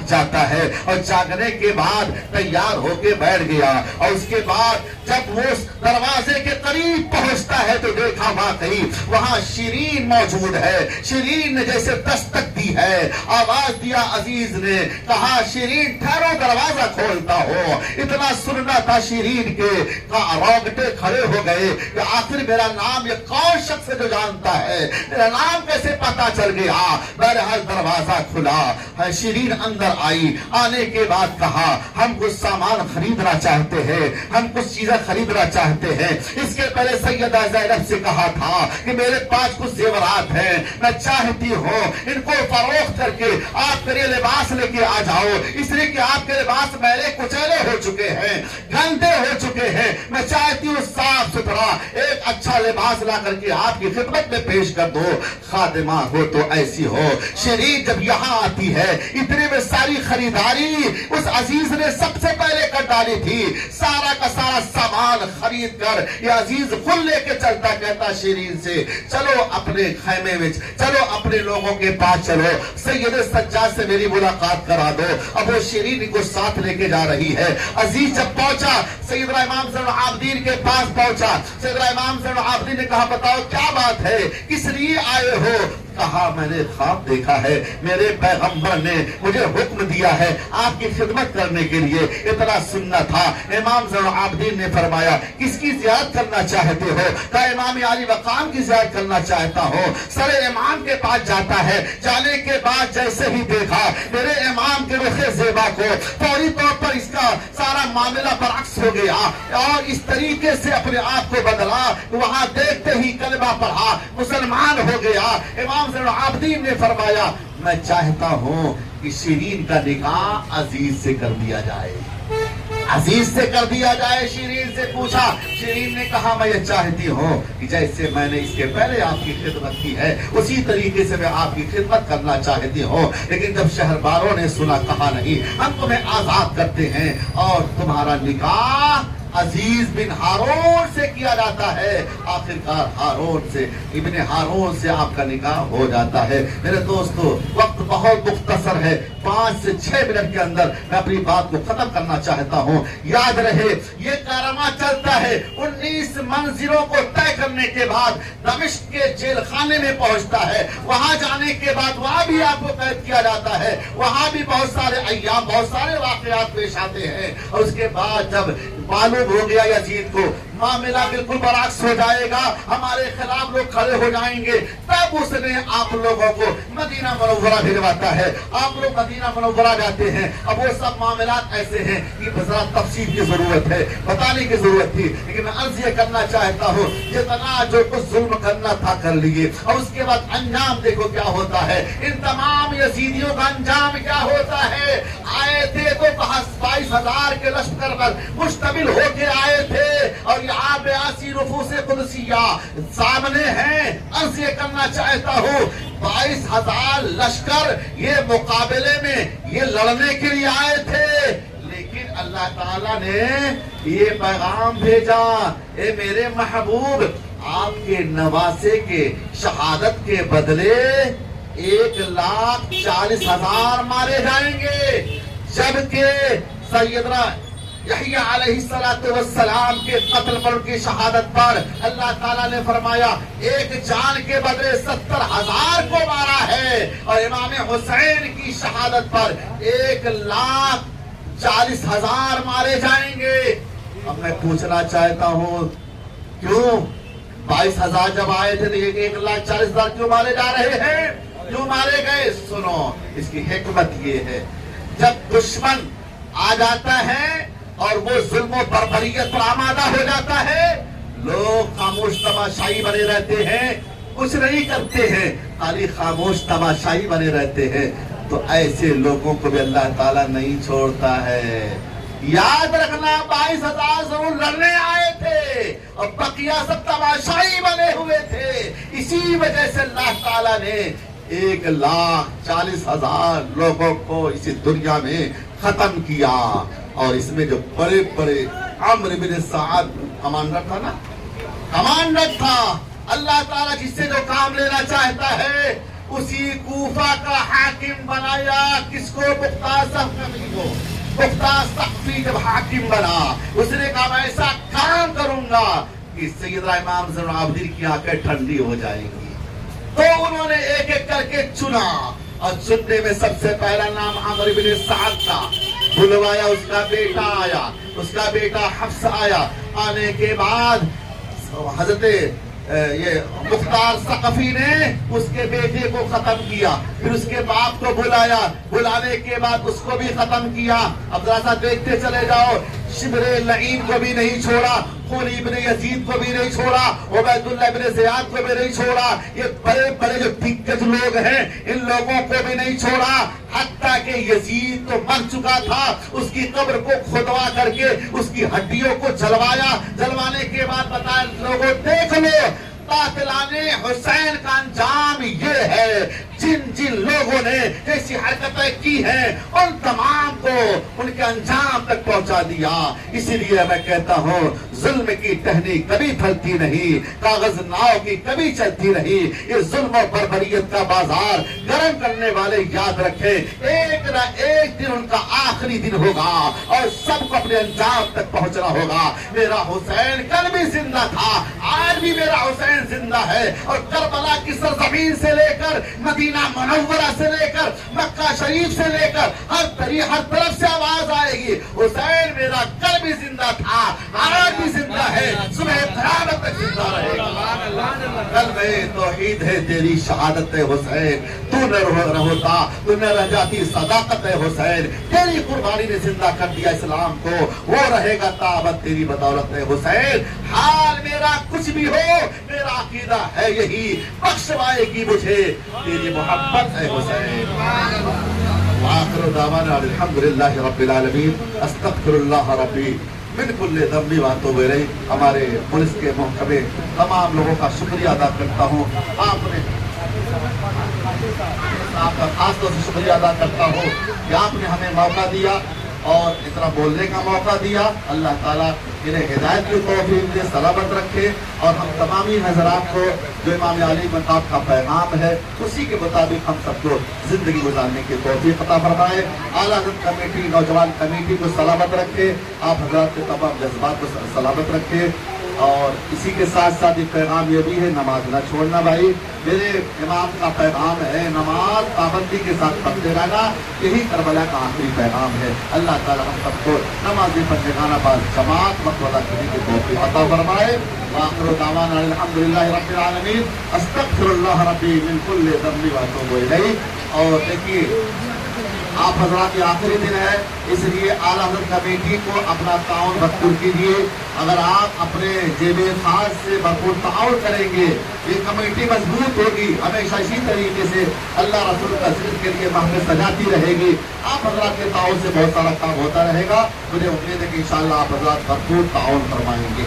جاتا ہے اور جاگنے کے بعد تیار ہو کے بیٹھ گیا، اور اس کے بعد جب وہ دروازے کے قریب پہنچتا ہے تو دیکھا واقعی وہاں شیرین موجود ہے۔ شیرین نے جیسے دستک دی ہے، آواز دیا، عزیز نے کہا شیرین ٹھہرو، دروازہ کھولتا ہو۔ اتنا سننا تھا شیرین کے رونگٹے کھڑے ہو گئے کہ آخر میرا نام یہ کون شخص ہے جو جانتا ہے، میرا نام کیسے پتا چل گیا؟ بہرحال دروازہ کھلا، شیرین اندر آئی، آنے کے بعد کہا ہم کچھ سامان خریدنا چاہتے ہیں، ہم کچھ چیزیں خریدنا چاہتے ہیں۔ اس کے پہلے سیدہ زینب سے کہا تھا کہ میرے پاس کچھ زیورات ہیں، میں چاہتی ہوں ان کو فروخت کر کے آپ کے لیے لباس لے کے آ جاؤ، اس لیے کہ آپ کے لباس میلے کچیلے ہو چکے ہیں، گندے ہو چکے ہیں، میں چاہتی ہوں صاف ستھرا ایک اچھا لباس لا کر کے آپ کی خدمت میں پیش کر دو، خادمہ ہو تو ایسی ہو۔ شیرین جب یہاں آتی ہے، اتنے میں ساری خریداری اس عزیز نے سب سے پہلے کر ڈالی تھی، سارا کا سارا سامان خرید کر یہ عزیز خود لے کے چلتا، کہتا شیرین سے چلو اپنے خیمے میں، چلو اپنے لوگوں کے پاس چلو، سید سجاد سے میری ملاقات کرا دو۔ اب وہ شیرین کو ساتھ لے کے جا رہی ہے۔ عزیز جب پہنچا، سیدنا امام زین العابدین کے پاس پہنچا، سیدنا امام زین العابدین نے کہا بتاؤ کیا بات ہے، کس لیے آئے ہو؟ کہا میں نے خواب دیکھا ہے، میرے پیغمبر نے مجھے حکم دیا ہے آپ کی خدمت کرنے کے لیے، اتنا سننا تھا۔ امام زین العابدین نے فرمایا کس کی زیارت کرنا چاہتے ہو؟ کہا امام علی مقام کی زیارت کرنا چاہتا ہوں۔ سر امام کے پاس جاتا ہے، جانے کے بعد جیسے ہی دیکھا میرے امام کے رخ زیبا کو، فوری طور پر اس کا سارا معاملہ برعکس ہو گیا اور اس طریقے سے اپنے آپ کو بدلا، وہاں دیکھتے ہی کلمہ پڑھا، مسلمان ہو گیا۔ امام زین العابدین نے فرمایا میں چاہتا ہوں کہ شیرین کا نکاح عزیز سے کر دیا جائے، عزیز سے کر دیا جائے۔ شیرین سے پوچھا، شیرین نے کہا میں یہ چاہتی ہوں کہ جیسے میں نے اس کے پہلے آپ کی خدمت کی ہے اسی طریقے سے میں آپ کی خدمت کرنا چاہتی ہوں۔ لیکن جب شہرباروں نے سنا، کہا نہیں، ہم تمہیں آزاد کرتے ہیں اور تمہارا نکاح عزیز بن ہارون سے کیا جاتا ہے۔ آخرکار ہارون سے، ابن ہارون سے آپ کا نکاح ہو جاتا ہے۔ میرے دوستو وقت بہت مختصر ہے، 5 سے 6 منٹ کے اندر میں اپنی بات کو ختم کرنا چاہتا ہوں۔ یاد رہے یہ کارواں چلتا ہے، 19 منزلوں کو طے کرنے کے بعد دمشق کے جیل خانے میں پہنچتا ہے۔ وہاں جانے کے بعد وہاں بھی آپ کو قید کیا جاتا ہے، وہاں بھی بہت سارے ایام، بہت سارے واقعات پیش آتے ہیں، اور اس کے بعد جب معلوم ہو گیا یزید کو معاملہ بالکل برعکس ہو جائے گا، ہمارے خلاف لوگ کھڑے ہو جائیں گے، تب اس نے آپ لوگوں کو مدینہ منورہ بھجواتا ہے۔ آپ لوگ مدینہ منورہ جاتے ہیں۔ اب وہ سب معاملات ایسے ہیں کہ ذرا تفصیل کی ضرورت ہے، بتانے کی ضرورت تھی، لیکن میں عرض یہ کرنا چاہتا ہوں جتنا جو کچھ ظلم کرنا تھا کر لیے، اور اس کے بعد انجام دیکھو کیا ہوتا ہے۔ ان تمام یزیدیوں کا انجام کیا ہوتا ہے؟ آئے تھے تو 22,000 کے لشکر پر مشتمل ہو کے آئے تھے، اور یہاں پہ 80 نفوس قدسیہ سامنے ہیں۔ عرض یہ کرنا چاہتا ہوں 22,000 لشکر یہ مقابلے میں یہ لڑنے کے لیے آئے تھے، لیکن اللہ تعالیٰ نے یہ پیغام بھیجا، اے میرے محبوب آپ کے نواسے کے شہادت کے بدلے 1,40,000 مارے جائیں گے، جبکہ سیدنا یحییٰ علیہ السلام کے قتل پر، کی شہادت پر اللہ تعالیٰ نے فرمایا ایک جان کے بدلے 70,000 کو مارا ہے، اور امام حسین کی شہادت پر 1,40,000 مارے جائیں گے۔ اب میں پوچھنا چاہتا ہوں کیوں 22,000 جب آئے تھے تو 1,40,000 کیوں مارے جا رہے ہیں؟ کیوں مارے گئے؟ سنو، اس کی حکمت یہ ہے، جب دشمن آ جاتا ہے اور وہ ظلم و بربریت پر آمادہ ہو جاتا ہے، لوگ خاموش تماشائی بنے رہتے ہیں، کچھ نہیں کرتے ہیں، خالی خاموش تماشائی بنے رہتے ہیں، تو ایسے لوگوں کو بھی اللہ تعالیٰ نہیں چھوڑتا ہے۔ یاد رکھنا 22,000 ضرور لڑنے آئے تھے اور بقیہ سب تماشائی بنے ہوئے تھے، اسی وجہ سے اللہ تعالیٰ نے 1,40,000 لوگوں کو اسی دنیا میں ختم کیا۔ اور اس میں جو بڑے بڑے عمرو بن سعد کمانڈر تھا نا، کمانڈر تھا، اللہ تعالیٰ جس سے جو کام لینا چاہتا ہے اسی کوفہ کا حاکم بنایا. کس کو؟ مختار ثقفی کو. مختار ثقفی جب حاکم بنا اس نے کہا میں ایسا کام کروں گا کہ سیدنا امام زین العابدین کی آنکھیں ٹھنڈی ہو جائیں گی. تو انہوں نے ایک ایک کر کے چنا اور چننے میں سب سے پہلا نام عمرو بن سعد کا. بلوایا, اس کا بیٹا آیا, اس کا بیٹا حفص آیا. آنے کے بعد حضرت یہ مختار ثقفی نے اس کے بیٹے کو ختم کیا. پھر اس کے باپ کو بلایا, بلانے کے بعد اس کو بھی ختم کیا. اب ذرا سا دیکھتے چلے جاؤ. شبر لعین کو بھی نہیں چھوڑا, خولی ابن یزید کو بھی نہیں چھوڑا, عبید اللہ ابن زیاد کو بھی نہیں چھوڑا. یہ بڑے بڑے جو دگج لوگ ہیں ان لوگوں کو بھی نہیں چھوڑا. حتیٰ کہ یزید تو مر چکا تھا, اس کی قبر کو کھودوا کر کے اس کی ہڈیوں کو جلوایا. جلوانے کے بعد بتایا لوگوں دیکھ لو قاتلان حسین کا انجام یہ ہے. جن جن لوگوں نے ایسی حرکتیں کی ہیں ان تمام کو ان کے انجام تک پہنچا دیا. اسی لیے میں کہتا ہوں ظلم کی ٹہنی کبھی پھلتی نہیں, کاغذ ناؤ کی کبھی چلتی نہیں. یہ ظلم و بربریت کا بازار گرم کرنے والے یاد رکھیں ایک نہ ایک دن ان کا آخری دن ہوگا اور سب کو اپنے انجام تک پہنچنا ہوگا. میرا حسین کل بھی زندہ تھا, آج بھی میرا حسین زندہ ہے. اور کربلا کی سرزمین سے لے کر مدینہ منورہ سے لے کر مکہ شریف سے لے کر ہر طرف سے آواز آئے گی حسین میرا کل بھی زندہ تھا, آج بھی زندہ ہے, صبح قیامت تک زندہ رہے گا. کل میں توحید ہے تیری شہادت حسین, تو نہ ہوتا تو نہ رہ جاتی صداقت حسین. تیری قربانی نے زندہ کر دیا اسلام کو, وہ رہے گا تابت تیری بدولت حسین. حال میرا کچھ بھی ہو میرا عقیدہ ہے یہی, بخشوائے گی مجھے تیری محبت ہے حسین. وآخر دعوانا الحمدللہ رب العالمین. استغفر اللہ ربی من کل ذنب واتوب الیہ. ہمارے پولیس کے محکمے تمام لوگوں کا شکریہ ادا کرتا ہوں. آپ کا خاص طور سے شکریہ ادا کرتا ہوں کہ آپ نے ہمیں موقع دیا اور اتنا بولنے کا موقع دیا. اللہ تعالیٰ انہیں ہدایت کی توفیق دے, سلامت رکھے اور ہم تمامی حضرات کو جو امام علی مقام کا پیغام ہے اسی کے مطابق ہم سب کو زندگی گزارنے کی توفیق عطا فرمائے. اعلیٰ حضرت کمیٹی, نوجوان کمیٹی کو سلامت رکھے, آپ حضرات کے تمام جذبات کو سلامت رکھے. اور اسی کے ساتھ ساتھ ایک پیغام یہ بھی ہے نماز نہ چھوڑنا. بھائی میرے امام کا پیغام ہے نماز پابندی کے ساتھ پڑھتے رہنا, یہی کربلا کا آخری پیغام ہے. اللہ تعالیٰ ہم سب کو نمازی پنجگانہ باز جماعت مقبولہ کرنے کی توفیق عطا فرمائے. وآخر دعوانا الحمدللہ رب العالمین. استغفر اللہ ربی من کل ذنب واتوب الیہ. اور دیکھیے آپ حضرات یہ آخری دن ہے, اس لیے اعلیٰ حضرت کمیٹی کو اپنا تعاون بھرپور کیجیے. اگر آپ اپنے جیب خاص سے بھرپور تعاون کریں گے یہ کمیٹی مضبوط ہوگی, ہمیشہ اسی طریقے سے اللہ رسول کا ذکر کے لیے محفل سجاتی رہے گی. آپ حضرات کے تعاون سے بہت سارا کام ہوتا رہے گا. مجھے امید ہے کہ انشاءاللہ آپ حضرات بھرپور تعاون فرمائیں گے.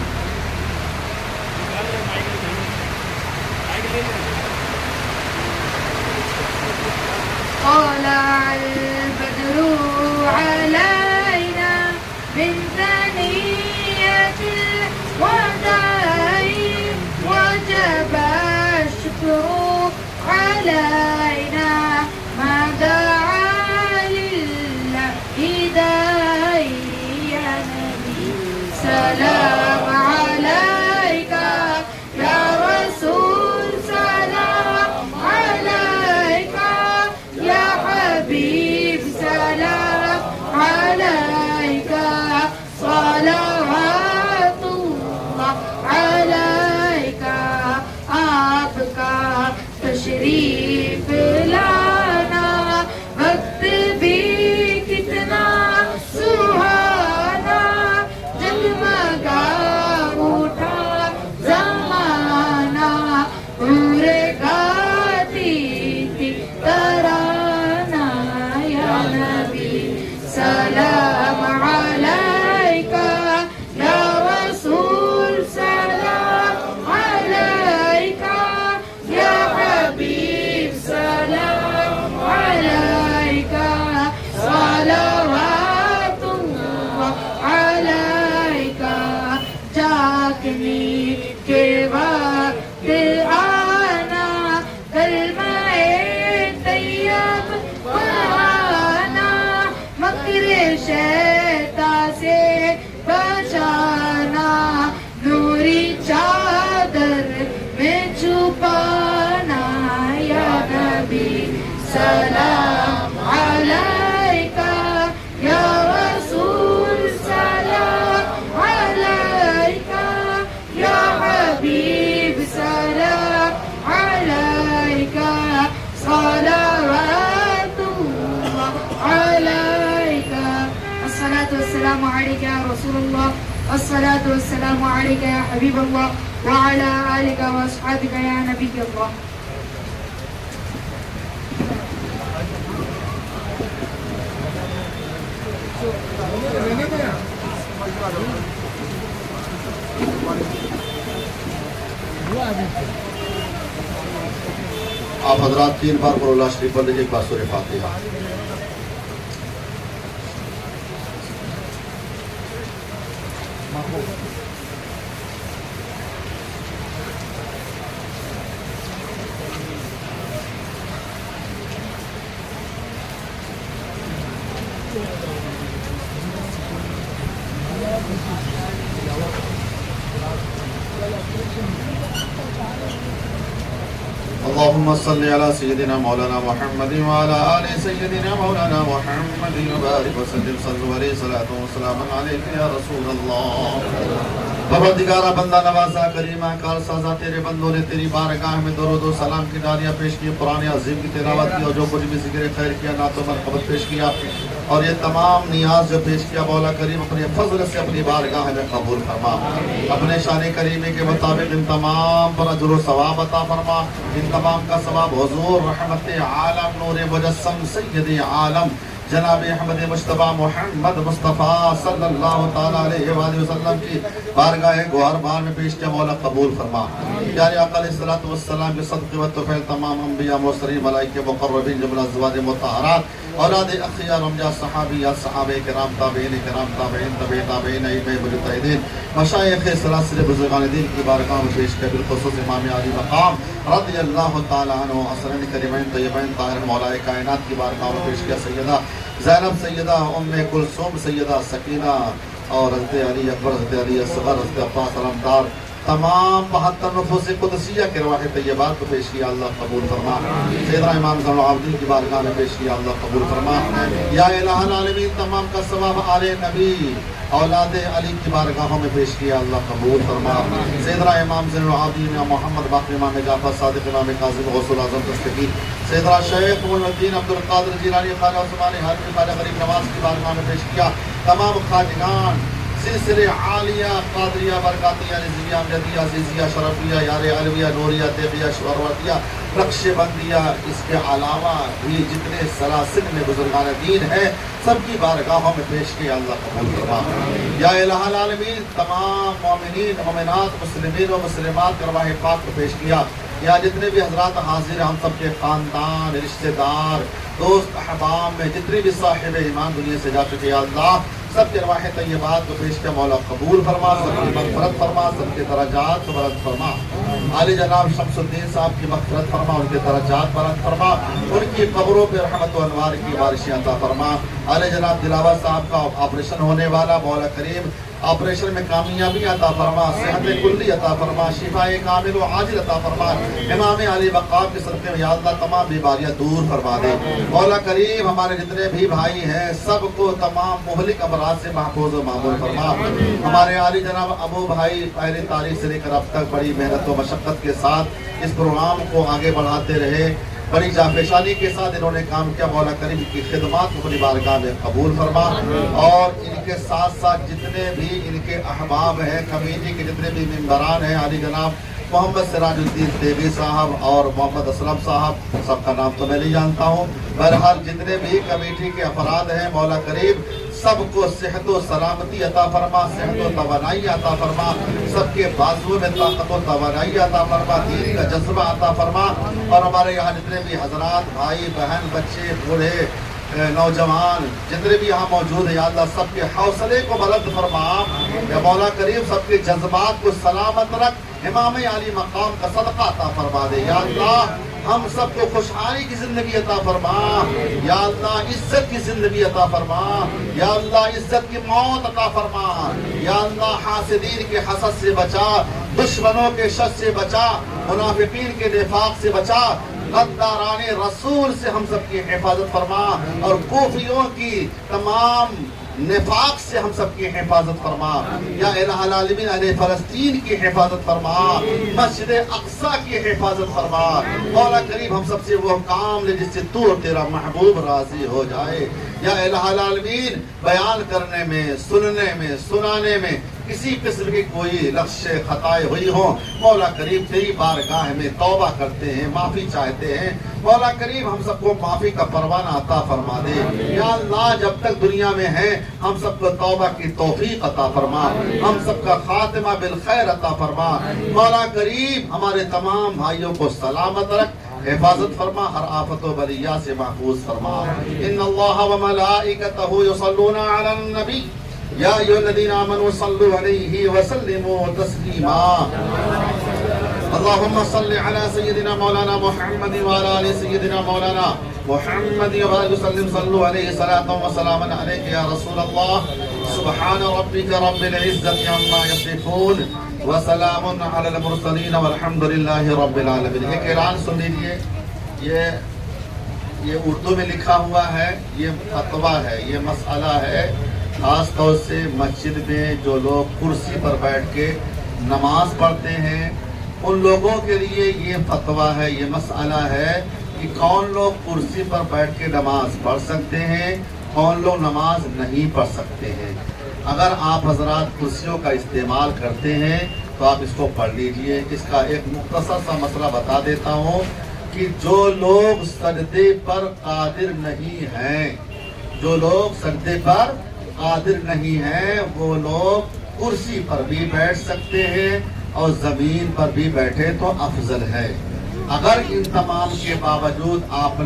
طلع البدر علينا من ثنية الوداع وجب الشكر علينا ما دعا لله داعي. يا نبي سلام عليك, يا رسول سلام عليك, يا حبيب سلام عليك, صلوات الله عليك. آپ کا تشریف سلام عليك يا رسول سلام عليك يا حبيب سلام عليك صلوات الله عليك الصلاة والسلام عليك يا رسول الله الصلاة والسلام عليك يا حبيب الله وعلى آلك وأصحابك يا نبي الله آپ حضرات 3 بار قرآن اللہ شریف پڑھ لیجیے، ایک بار سورہ فاتحہ۔ اللهم صل على سيدنا مولانا محمد وعلى آل سيدنا مولانا محمد وبارك وسلم صلوا عليه صلاة وسلام عليك يا رسول الله۔ پروردگارہ بندہ نوازا کریمہ کار سازا تیرے بندوں نے تیری بارگاہ میں درود و سلام کی ڈالیاں پیش کی، قرآن عظیم کی تلاوت کی، اور جو کچھ بھی ذکر خیر کیا، نعت و مرحمت پیش کیا، اور یہ تمام نیاز جو پیش کیا مولا کریم اپنے فضل سے اپنی بارگاہ میں قبول فرما، اپنے شان کریمے کے مطابق ان تمام پر اجر و ثواب عطا فرما، ان تمام کا ثواب حضور رحمت عالم نور مجسم سید عالم جناب احمد مجتبی محمد مصطفیٰ صلی اللہ تعالیٰ علیہ وآلہ وسلم کی بارگاہ گوہر بار میں پیش کیا مولا قبول فرما۔ پیارے آقا علیہ السلام کے صدقے و طفیل تمام انبیاء مرسلین ملائکہ مقربین جملہ ازواج مطہرات اولاد اخیار امجاد صحابیات صحابہ کرام تابعین تبع تابعین ائمہ مجتہدین مشایخ سلاسل بزرگان دین کی بارگاہ میں پیش کیا، بالخصوص امام علی مقام رضی اللہ تعالیٰ عنہ حسنین کریمین طیبین طاہر مولا کائنات کی بارگاہ میں پیش کیا، سیدہ زینب، سیدہ ام کلثوم، سیدہ سکینہ اور حضرت علی اکبر، حضرت علی اصغر، حضرت عباس علمدار، تمام 72 نفوس قدسیہ کے ارواح طیبات کو پیش کیا، اللہ قبول فرما۔ سیدنا امام زین العابدین کی بارگاہ میں پیش کیا، اللہ قبول فرما۔ یا الہ العالمین تمام کا ثواب آل نبی اولاد علی کی بارگاہوں میں پیش کیا، اللہ قبول فرما۔ سیدنا امام زین العابدین، امام محمد باقر، امام جعفر صادق، امام کاظم غوث الاعظم دستگیر، سیدنا شیخ معین الدین عبدالقادر جیلانی، خواجہ عثمانی حاجی، خواجہ غریب نواز کی بارگاہ میں پیش کیا، تمام خواجگان سلسلے عالیہ قادریہ برکاتیہ نظمیہ امجدیہ عزیزیہ شرفیہ یار علویہ نوریہ تیغیہ شوروردیہ رقش بندیہ، اس کے علاوہ بھی جتنے سلاسل میں بزرگان دین ہیں سب کی بارگاہوں میں پیش کیا، اللہ قبول فرما۔ یا الہ العالمین تمام مومنین مومنات مسلمین و مسلمات کے ارواح پاک کو پیش کیا، یا جتنے بھی حضرات حاضر ہیں ہم سب کے خاندان رشتہ دار دوست احباب میں جتنے بھی صاحب ایمان دنیا سے جا چکے، یا اللہ سب کے ارواح طیبات کو پیش کیا، مولا قبول فرما، سب کی مغفرت فرما، سب کے درجات کو بلند فرما۔ علی جناب شمس الدین صاحب کی مغفرت فرما، ان کے درجات بلند فرما، ان کی قبروں پہ رحمت و انوار کی بارشیں عطا فرما۔ علی جناب دلاور صاحب کا آپریشن ہونے والا، مولا کریم آپریشن میں کامیابی عطا فرما، صحت کلی عطا فرما، شفاء کامل و عاجل عطا فرما۔ امام علی مقام کے صدقے میں یا اللہ تمام بیماریاں دور فرما دے۔ مولا کریم ہمارے جتنے بھی بھائی ہیں سب کو تمام مہلک امراض سے محفوظ و معمول فرما۔ ہمارے علی جناب ابو بھائی پہلی تاریخ سے لے کر اب تک بڑی محنت و مشقت کے ساتھ اس پروگرام کو آگے بڑھاتے رہے، بڑی جانفشانی کے ساتھ انہوں نے کام کیا، مولا کریم کی خدمات کو اپنی بارگاہ میں قبول فرما، اور ان کے ساتھ ساتھ جتنے بھی ان کے احباب ہیں کمیٹی کے جتنے بھی ممبران ہیں، علی جناب محمد سراج الدین دیوی صاحب اور محمد اسلم صاحب، سب کا نام تو میں نہیں جانتا ہوں، بہرحال جتنے بھی کمیٹی کے افراد ہیں مولا کریم سب کو صحت و سلامتی عطا فرما، صحت و توانائی عطا فرما، سب کے بازو میں طاقت و توانائی عطا فرما، دین کا جذبہ عطا فرما، اور ہمارے یہاں جتنے بھی حضرات بھائی بہن بچے بوڑھے نوجوان جتنے بھی یہاں موجود ہیں یا اللہ سب کے حوصلے کو بلند فرما، یا مولا کریم سب کے جذبات کو سلامت رکھ، امام علی مقام کا صدقہ عطا فرما دے، یا اللہ ہم سب کو خوشحالی کی زندگی عطا فرما، یا اللہ عزت کی زندگی عطا فرما، یا اللہ عزت کی موت عطا فرما، یا اللہ حاسدین کے حسد سے بچا، دشمنوں کے شر سے بچا، منافقین کے نفاق سے بچا، غداران رسول سے ہم سب کی حفاظت فرما، اور کوفیوں کی تمام نفاق سے ہم سب کی حفاظت فرما، یا الہ العالمین اہل فلسطین کی حفاظت فرما، مسجد اقصی کی حفاظت فرما، مولا کریم ہم سب سے وہ کام لے جس سے تو اور تیرا محبوب راضی ہو جائے، یا الہ العالمین بیان کرنے میں، سننے میں، سنانے میں کسی قسم کی کوئی لغش خطائیں ہوئی ہوں، مولا کریم تیری بارگاہ میں توبہ کرتے ہیں، معافی چاہتے ہیں، مولا کریم ہم سب کو معافی کا پروانہ عطا فرما دے، یا اللہ جب تک دنیا میں ہیں ہم سب کو توبہ کی توفیق عطا فرما، ہم سب کا خاتمہ بالخیر عطا فرما، مولا کریم ہمارے تمام بھائیوں کو سلامت رکھ، حفاظت فرما، ہر آفت و بلیہ سے محفوظ فرما۔ ان اللہ و ملائکتہ یصلون علی النبی یا ایھا الذین آمنوا صلوا علیہ وسلموا تسلیما۔ اللهم صل على سيدنا مولانا محمد وعلى آل سيدنا مولانا محمد وبارك وسلم، صلوا عليه صلاة وسلاما عليك يا رسول الله، سبحان ربك رب العزة عما يصفون وسلام على المرسلين والحمد لله رب العالمين۔ ایک اعلان سن لیجیے، یہ اردو میں لکھا ہوا ہے، یہ فتویٰ ہے، یہ مسئلہ ہے، خاص طور سے مسجد میں جو لوگ کرسی پر بیٹھ کے نماز پڑھتے ہیں ان لوگوں کے لیے یہ فتویٰ ہے، یہ مسئلہ ہے کہ کون لوگ کرسی پر بیٹھ کے نماز پڑھ سکتے ہیں، کون لوگ نماز نہیں پڑھ سکتے ہیں۔ اگر آپ حضرات کرسیوں کا استعمال کرتے ہیں تو آپ اس کو پڑھ لیجئے۔ اس کا ایک مختصر سا مسئلہ بتا دیتا ہوں کہ جو لوگ سجدے پر قادر نہیں ہیں، جو لوگ سجدے پر قادر نہیں ہیں وہ لوگ کرسی پر بھی بیٹھ سکتے ہیں اور زمین پر بھی بیٹھے تو افضل ہے۔ اگر ان تمام کے باوجود آپ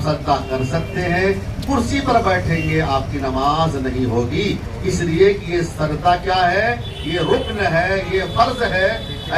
سجدہ کر سکتے ہیں، کرسی پر بیٹھیں گے آپ کی نماز نہیں ہوگی، اس لیے کہ یہ سجدہ کیا ہے، یہ رکن ہے، یہ فرض ہے،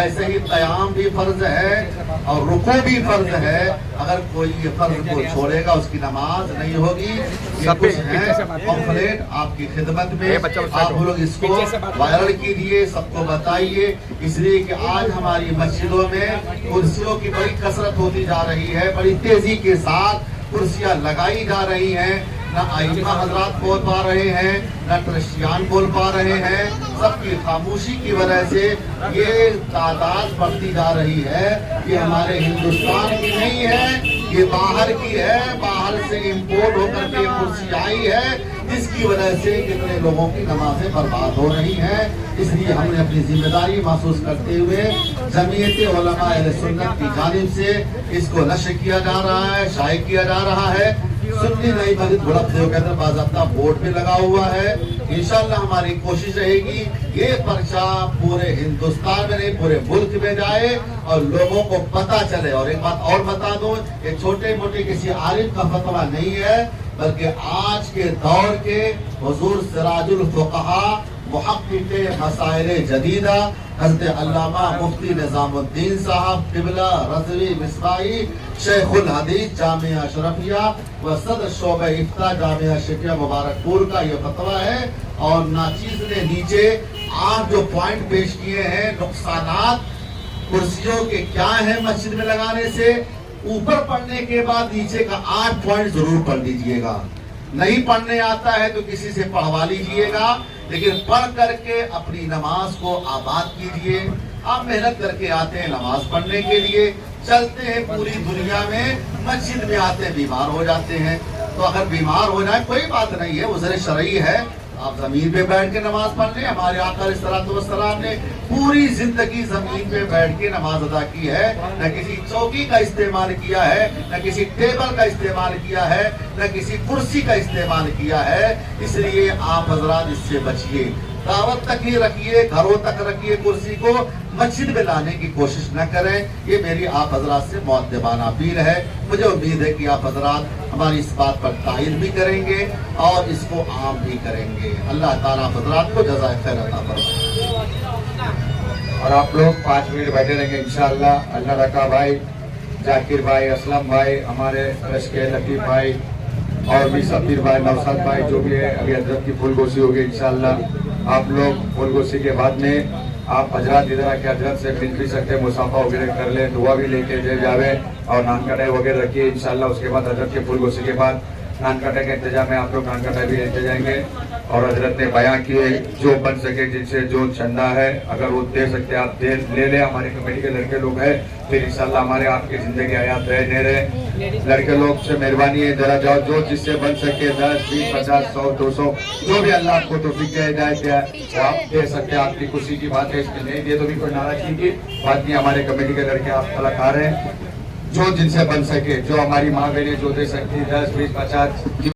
ایسے ہی قیام بھی فرض ہے اور رکوع بھی فرض ہے۔ اگر کوئی یہ فرض کو چھوڑے گا اس کی نماز نہیں ہوگی۔ یہ کچھ ہیں پمفلیٹ آپ کی خدمت میں، آپ لوگ اس کو وائرل کیجیے، سب کو بتائیے، اس لیے کہ آج ہماری مسجدوں میں کرسیوں کی بڑی کثرت ہوتی جا رہی ہے، بڑی تیزی کے ساتھ کرسیاں لگائی جا رہی ہیں، نہ ائمہ حضرات بول پا رہے ہیں، نہ ٹرسٹیان بول پا رہے ہیں، سب کی خاموشی کی وجہ سے یہ تعداد بڑھتی جا رہی ہے۔ یہ ہمارے ہندوستان کی نہیں ہے، یہ باہر کی ہے، باہر سے امپورٹ ہو کر کے کرسی آئی ہے، جس کی وجہ سے کتنے لوگوں کی نمازیں برباد ہو رہی ہیں۔ اس لیے ہم نے اپنی ذمہ داری محسوس کرتے ہوئے جمعیت علماء اہل سنت کی جانب سے اس کو نشر کیا جا رہا ہے، شائع کیا جا رہا ہے۔ سنی نئی مسجد بھڑپدیو کے اندر باضابطہ بورڈ بھی لگا ہوا ہے۔ انشاءاللہ ہماری کوشش رہے گی یہ پرچہ پورے ہندوستان میں نہیں پورے ملک میں جائے اور لوگوں کو پتہ چلے۔ اور ایک بات اور بتا دوں، یہ چھوٹے موٹے کسی عالم کا فتویٰ نہیں ہے، بلکہ آج کے دور کے حضور سراج الفقہا محقق مسائل جدیدہ حضرت علامہ مفتی نظام الدین صاحب قبلہ رضوی مصباحی شیخ الحدیث جامعہ اشرفیہ و صدر شعبہ افتاء جامعہ اشرفیہ مبارک پور کا یہ فتویٰ ہے۔ اور ناچیز نے نیچے 8 جو پوائنٹ پیش کیے ہیں نقصانات کرسیوں کے کیا ہیں مسجد میں لگانے سے، اوپر پڑھنے کے بعد نیچے کا 8 پوائنٹ ضرور پڑھ لیجئے گا۔ نہیں پڑھنے آتا ہے تو کسی سے پڑھوا لیجئے گا، لیکن پڑھ کر کے اپنی نماز کو آباد کیجئے۔ آپ محنت کر کے آتے ہیں نماز پڑھنے کے لیے، چلتے ہیں پوری دنیا میں، مسجد میں آتے ہیں بیمار ہو جاتے ہیں۔ تو اگر بیمار ہو جائے کوئی بات نہیں ہے، عذر شرعی ہے، آپ زمین پہ بیٹھ کے نماز پڑھ لیں۔ ہمارے آقا علیہ الصلوۃ والسلام نے پوری زندگی زمین پہ بیٹھ کے نماز ادا کی ہے، نہ کسی چوکی کا استعمال کیا ہے، نہ کسی ٹیبل کا استعمال کیا ہے، نہ کسی کرسی کا استعمال کیا ہے۔ اس لیے آپ حضرات اس سے بچیے، دعوت تک ہی رکھیے، گھروں تک رکھیے، کرسی کو مسجد میں لانے کی کوشش نہ کریں۔ یہ میری آپ حضرات سے مؤدبانہ اپیل ہے۔ مجھے امید ہے کہ آپ حضرات ہماری اس بات پر تائید بھی کریں گے اور اس کو عام بھی کریں گے۔ اللہ تعالیٰ آپ حضرات کو جزائے خیر عطا فرمائے۔ اور آپ لوگ 5 منٹ بیٹھے رہیں گے انشاءاللہ۔ اللہ رکھا بھائی، ذاکر بھائی، اسلم بھائی، ہمارے رش کے لطیف بھائی اور بھی سبیر بھائی، نوساد بھائی جو بھی ہے، ابھی حضرت کی پھول گوشی ہوگی انشاءاللہ۔ آپ لوگ پھول گوشی کے بعد میں آپ حضرات ادھر آ کے حضرت سے مل بھی سکتے ہیں، مصافحہ وغیرہ کر لیں، دعا بھی لے کے جاوے۔ اور نان کٹائی وغیرہ رکھیے انشاءاللہ. اس کے بعد حضرت کے پھول گوشی کے بعد نان کٹائی کا انتظام ہے. آپ لوگ نان کٹائی بھی لیتے جائیں گے. اور حضرت نے بیان کیے جو بن سکے جن سے جو چندہ ہے اگر وہ دے سکتے آپ لے لیں. ہماری کمیٹی کے لڑکے لوگ ہیں پھر انشاءاللہ ہمارے آپ کی زندگی حیات رہے رہے. لڑکے لوگ سے مہربانی ہے ذرا جاؤ جو جس سے بن سکے 10 20 50 100 200 جو بھی اللہ آپ کو توفیق دے ہدایت دے آپ دے سکتے. آپ کی خوشی کی بات ہے. اس میں نہیں دے تو بھی کوئی ناراضگی کی بات نہیں. ہمارے کمیٹی کے لڑکے آپ کلاکار ہیں. جو جن سے بن سکے جو ہماری ماں بہنیں جو دے سکتی 10 20 50